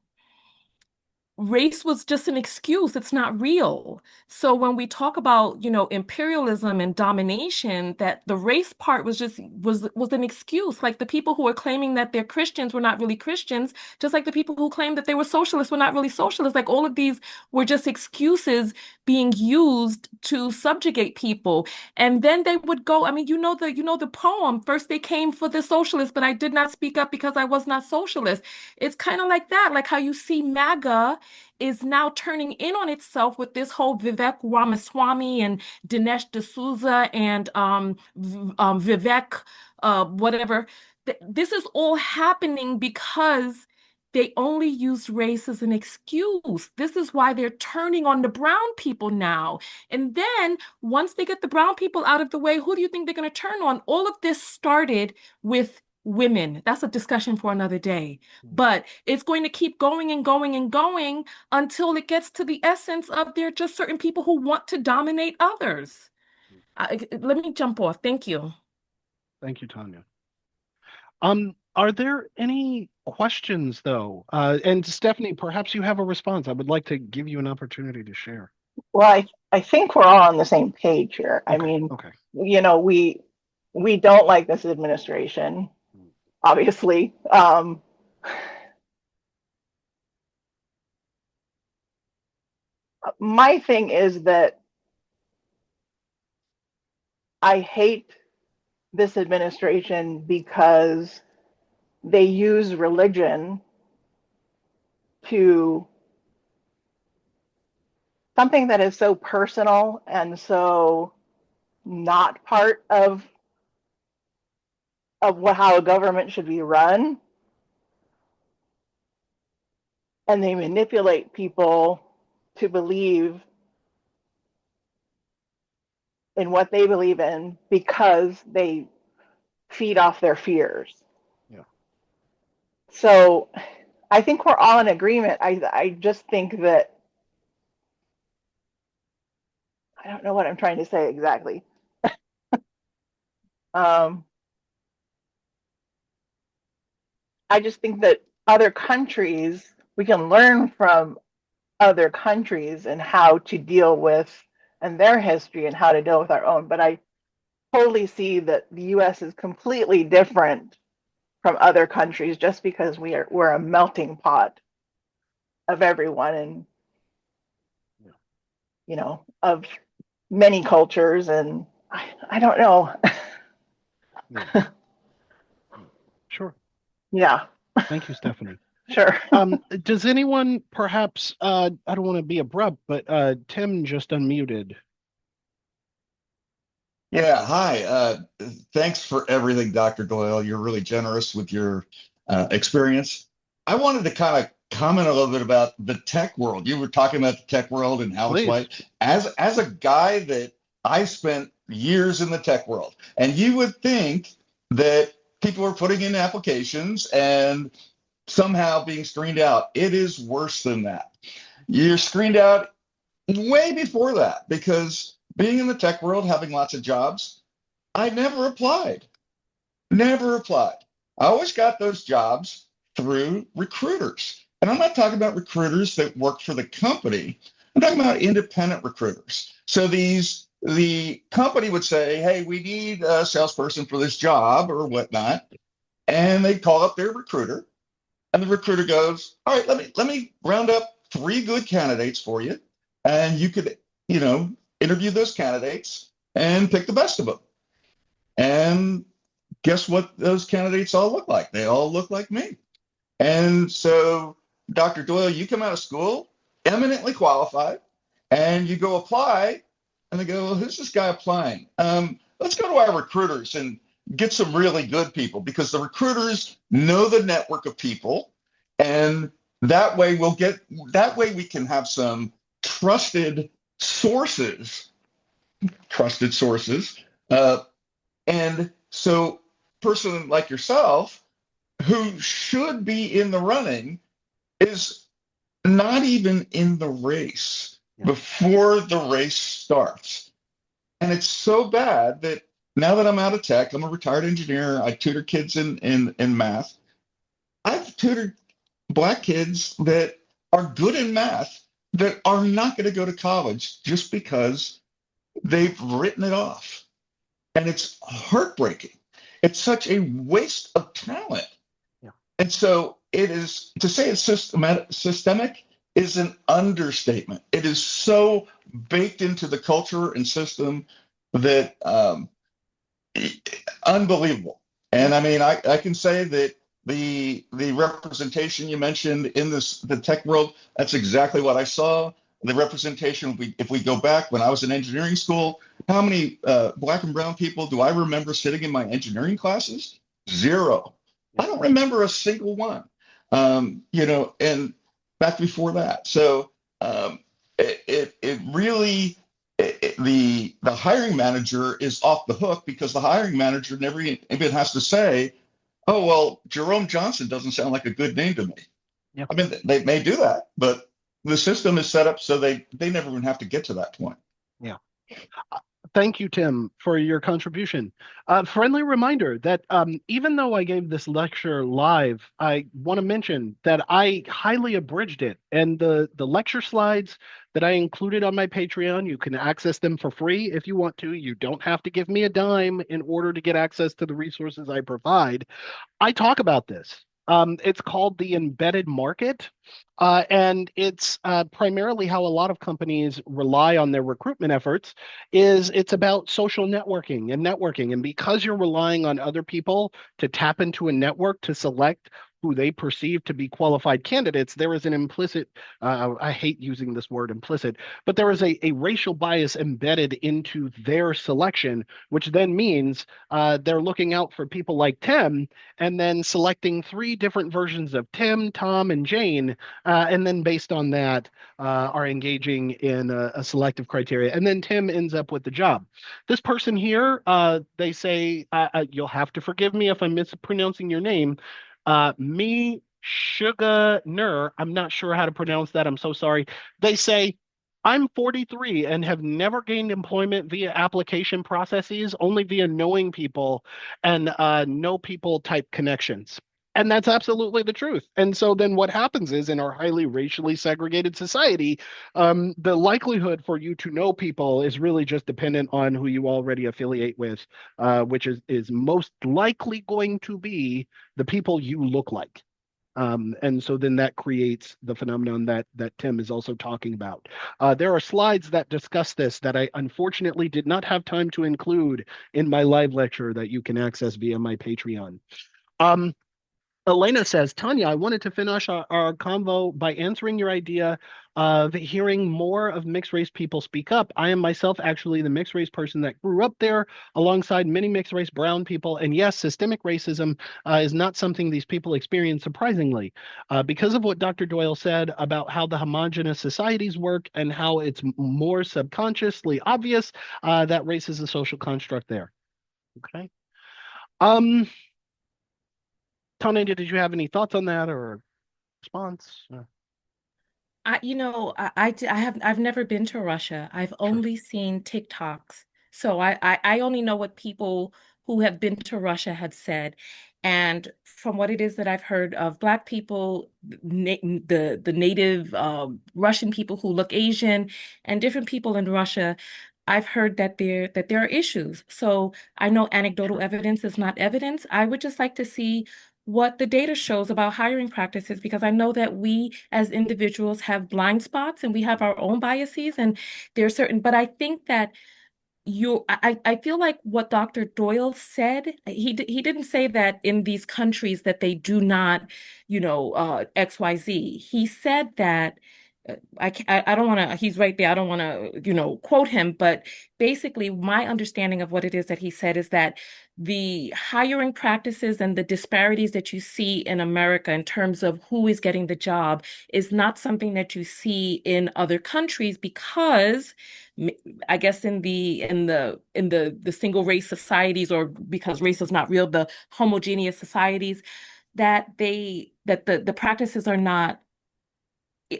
race was just an excuse. It's not real. So when we talk about, imperialism and domination, that the race part was an excuse. Like the people who are claiming that they're Christians were not really Christians, just like the people who claimed that they were socialists were not really socialists. Like all of these were just excuses being used to subjugate people. And then they would go, I mean, the poem, first they came for the socialists, but I did not speak up because I was not socialist. It's kind of like that, like how you see MAGA is now turning in on itself with this whole Vivek Ramaswamy and Dinesh D'Souza and Vivek, whatever. This is all happening because they only use race as an excuse. This is why they're turning on the brown people now. And then once they get the brown people out of the way, who do you think they're going to turn on? All of this started with women. That's a discussion for another day. But it's going to keep going and going and going until it gets to the essence of there are just certain people who want to dominate others. Let me jump off. Thank you. Thank you, Tanya. Are there any questions though? And Stephanie, perhaps you have a response. I would like to give you an opportunity to share. Well, I think we're all on the same page here. I Okay. mean, Okay. we don't like this administration, obviously. My thing is that I hate this administration because they use religion to something that is so personal and so not part of what, how a government should be run, and they manipulate people to believe in what they believe in because they feed off their fears. Yeah. So I think we're all in agreement. I just think that I don't know what I'm trying to say exactly. Um, I just think that other countries, we can learn from other countries and how to deal with and their history and how to deal with our own. But I totally see that the US is completely different from other countries just because we're a melting pot of everyone and Yeah. of many cultures and I don't know. Yeah. Yeah. Sure. Yeah, Thank you, Stephanie. sure. Does anyone perhaps, I don't want to be abrupt, but Tim just unmuted. Yeah, hi. Thanks for everything, Dr. Doyle. You're really generous with your experience. I wanted to kind of comment a little bit about the tech world. You were talking about the tech world and how it's Please. like, as a guy that I spent years in the tech world, and you would think that people are putting in applications and somehow being screened out. It is worse than that. You're screened out way before that because being in the tech world, having lots of jobs, I never applied. Never applied. I always got those jobs through recruiters. And I'm not talking about recruiters that work for the company. I'm talking about independent recruiters. So the company would say, hey, we need a salesperson for this job or whatnot. And they call up their recruiter. And the recruiter goes, all right, let me round up three good candidates for you. And you could, you know, interview those candidates and pick the best of them. And guess what those candidates all look like? They all look like me. And so, Dr. Doyle, you come out of school eminently qualified, and you go apply, and they go, well, who's this guy applying? Let's go to our recruiters and get some really good people because the recruiters know the network of people, and that way we can have some trusted sources, trusted sources, uh, and so person like yourself who should be in the running is not even in the race Yeah. before the race starts. And it's so bad that now that I'm out of tech, I'm a retired engineer. I tutor kids in math. I've tutored Black kids that are good in math that are not going to go to college just because they've written it off. And it's heartbreaking. It's such a waste of talent. Yeah. And so it is to say it's systemic is an understatement. It is so baked into the culture and system that unbelievable. And I mean, I can say that the representation you mentioned in the tech world, that's exactly what I saw. The representation, if we go back when I was in engineering school, how many Black and brown people do I remember sitting in my engineering classes? Zero. I don't remember a single one. And back before that. So it really the hiring manager is off the hook because the hiring manager never even has to say, oh well, Jerome Johnson doesn't sound like a good name to me. Yeah. I mean, they may do that, but the system is set up so they never even have to get to that point. Yeah. Thank you, Tim, for your contribution. Friendly reminder that even though I gave this lecture live, I want to mention that I highly abridged it. And the lecture slides that I included on my Patreon, you can access them for free if you want to. You don't have to give me a dime in order to get access to the resources I provide. I talk about this. It's called the embedded market, and it's primarily how a lot of companies rely on their recruitment efforts. Is it's about social networking and networking, and because you're relying on other people to tap into a network to select who they perceive to be qualified candidates, there is an implicit, I hate using this word implicit, but there is a racial bias embedded into their selection, which then means they're looking out for people like Tim and then selecting three different versions of Tim, Tom, and Jane, and then based on that, are engaging in a selective criteria. And then Tim ends up with the job. This person here, they say, you'll have to forgive me if I'm mispronouncing your name. Me Sugar Nur, I'm not sure how to pronounce that. I'm so sorry. They say, I'm 43 and have never gained employment via application processes, only via knowing people and know people type connections. And that's absolutely the truth. And so then what happens is in our highly racially segregated society, the likelihood for you to know people is really just dependent on who you already affiliate with, which is most likely going to be the people you look like. And so then that creates the phenomenon that Tim is also talking about. There are slides that discuss this that I unfortunately did not have time to include in my live lecture that you can access via my Patreon. Um, Elena says, Tanya, I wanted to finish our convo by answering your idea of hearing more of mixed race people speak up. I am myself actually the mixed race person that grew up there alongside many mixed race brown people. And yes, systemic racism is not something these people experience surprisingly. Because of what Dr. Doyle said about how the homogenous societies work and how it's more subconsciously obvious that race is a social construct there. Okay. Um, Tony, did you have any thoughts on that or response? I've never been to Russia. I've Sure. only seen TikToks. So I only know what people who have been to Russia have said. And from what it is that I've heard of Black people, the native Russian people who look Asian, and different people in Russia, I've heard that there are issues. So I know anecdotal Sure. evidence is not evidence. I would just like to see what the data shows about hiring practices, because I know that we as individuals have blind spots and we have our own biases, and there's certain, but I think that I feel like what Dr. Doyle said, he didn't say that in these countries that they do not, XYZ. He said that I don't want to, he's right there. I don't want to, quote him, but basically my understanding of what it is that he said is that the hiring practices and the disparities that you see in America in terms of who is getting the job is not something that you see in other countries because I guess in the single race societies, or because race is not real, the homogeneous societies, that the practices are not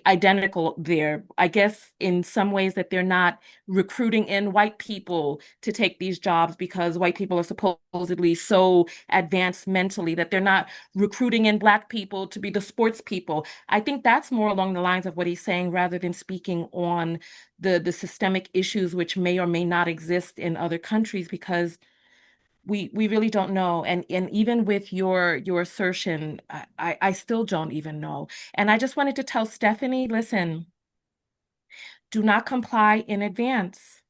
identical there. I guess in some ways that they're not recruiting in white people to take these jobs because white people are supposedly so advanced mentally that they're not recruiting in Black people to be the sports people. I think that's more along the lines of what he's saying rather than speaking on the systemic issues which may or may not exist in other countries, because we really don't know. And even with your assertion, I still don't even know. And I just wanted to tell Stephanie, listen, do not comply in advance.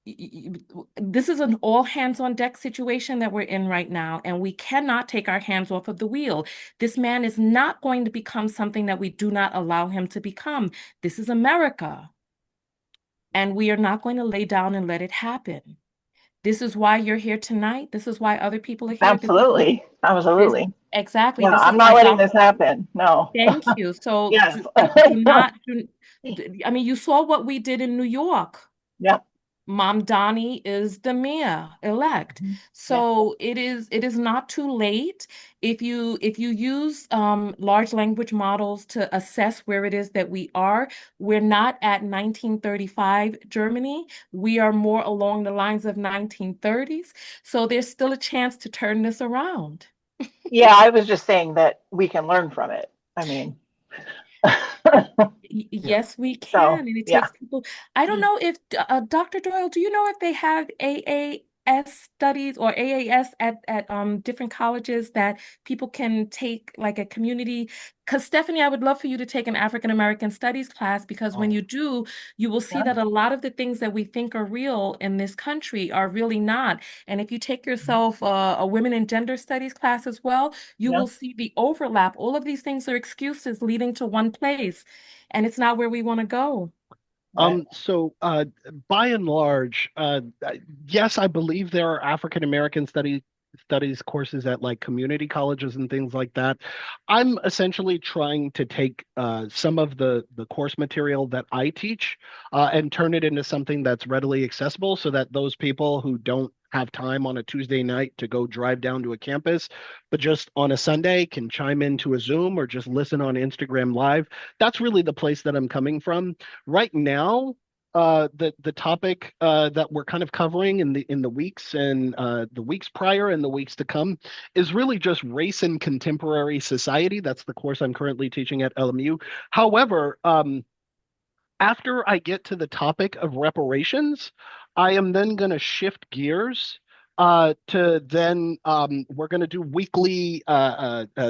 This is an all hands on deck situation that we're in right now, and we cannot take our hands off of the wheel. This man is not going to become something that we do not allow him to become. This is America, and we are not going to lay down and let it happen. This is why you're here tonight. This is why other people are here. Absolutely. This Absolutely. exactly. Yeah, This is I'm not why letting Doc. this happen. No. Thank you. So Yes. do not. I mean, you saw what we did in New York. Yep. Mamdani is the mayor elect. Mhm. Yeah. So it is not too late if you use large language models to assess where it is that we are. We're not at 1935 Germany. We are more along the lines of 1930s. So there's still a chance to turn this around. Yeah, I was just saying that we can learn from it. I mean, Yeah. Yes, we so can. And it yeah. takes people. I don't know if Dr. Doyle, do you know if they have AAS studies or AAS at different colleges that people can take like a community? Because Stephanie, I would love for you to take an African American studies class because when Oh, you do, you will see Yeah. that a lot of the things that we think are real in this country are really not. And if you take yourself a women and gender studies class as well, you Yeah. will see the overlap. All of these things are excuses leading to one place and it's not where we want to go. Right. So by and large, yes, I believe there are African American studies courses at like community colleges and things like that. I'm essentially trying to take some of the course material that I teach and turn it into something that's readily accessible so that those people who don't have time on a Tuesday night to go drive down to a campus, but just on a Sunday can chime into a Zoom or just listen on Instagram Live. That's really the place that I'm coming from right now. The topic that we're kind of covering in the weeks and the weeks prior and the weeks to come is really just race and contemporary society. That's the course I'm currently teaching at LMU. However, after I get to the topic of reparations, I am then going to shift gears to then we're going to do weekly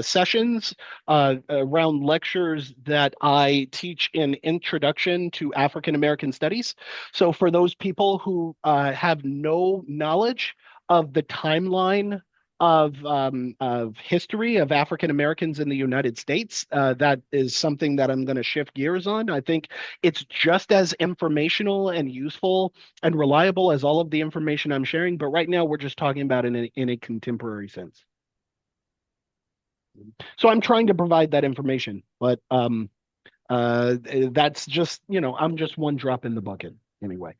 sessions around lectures that I teach in Introduction to African American Studies. So for those people who have no knowledge of the timeline of history of African Americans in the United States, that is something that I'm going to shift gears on. I think it's just as informational and useful and reliable as all of the information I'm sharing. But right now, we're just talking about it in a contemporary sense. So I'm trying to provide that information, but that's just I'm just one drop in the bucket anyway.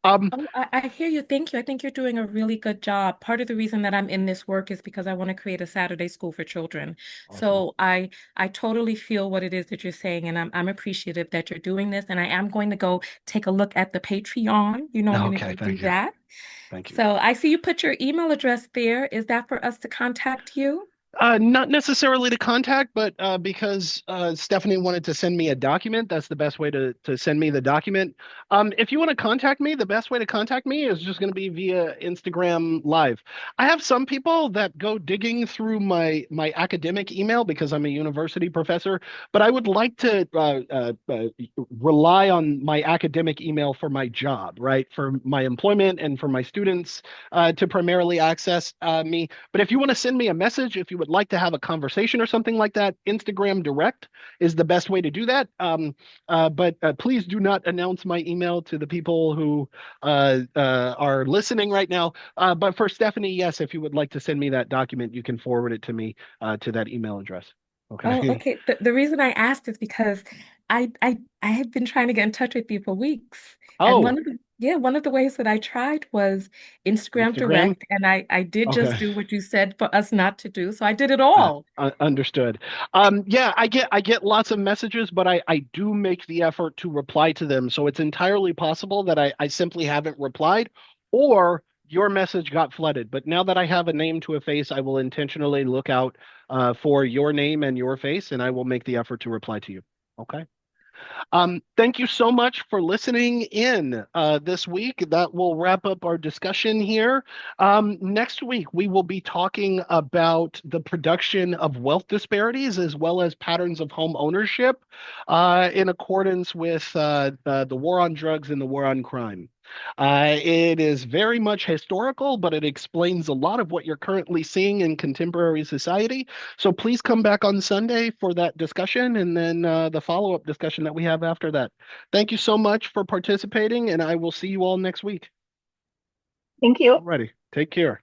Um, Oh, I hear you. Thank you. I think you're doing a really good job. Part of the reason that I'm in this work is because I want to create a Saturday school for children. awesome. So I totally feel what it is that you're saying, and I'm appreciative that you're doing this. And I am going to go take a look at the Patreon. I'm going to Okay, go do thank you, that. thank you. So I see you put your email address there. Is that for us to contact you? Not necessarily to contact, but because Stephanie wanted to send me a document, that's the best way to send me the document. If you want to contact me, the best way to contact me is just going to be via Instagram Live. I have some people that go digging through my academic email because I'm a university professor, but I would like to rely on my academic email for my job, right? For my employment and for my students to primarily access me. But if you want to send me a message, if you would like to have a conversation or something like that, Instagram direct is the best way to do that. But please do not announce my email to the people who are listening right now. But for Stephanie, yes, if you would like to send me that document, you can forward it to me to that email address. Oh, Okay. okay. The reason I asked is because I had been trying to get in touch with you for weeks. And Oh, one of the ways that I tried was Instagram Instagram. Direct. And I did just Okay. do what you said for us not to do. So I did it all. Understood. Yeah, I get lots of messages, but I do make the effort to reply to them. So it's entirely possible that I simply haven't replied, or your message got flooded. But now that I have a name to a face, I will intentionally look out for your name and your face, and I will make the effort to reply to you. Okay. Thank you so much for listening in this week. That will wrap up our discussion here. Next week, we will be talking about the production of wealth disparities as well as patterns of home ownership in accordance with the war on drugs and the war on crime. It is very much historical, but it explains a lot of what you're currently seeing in contemporary society. So please come back on Sunday for that discussion and then the follow-up discussion that we have after that. Thank you so much for participating, and I will see you all next week. Thank you. Alrighty, take care.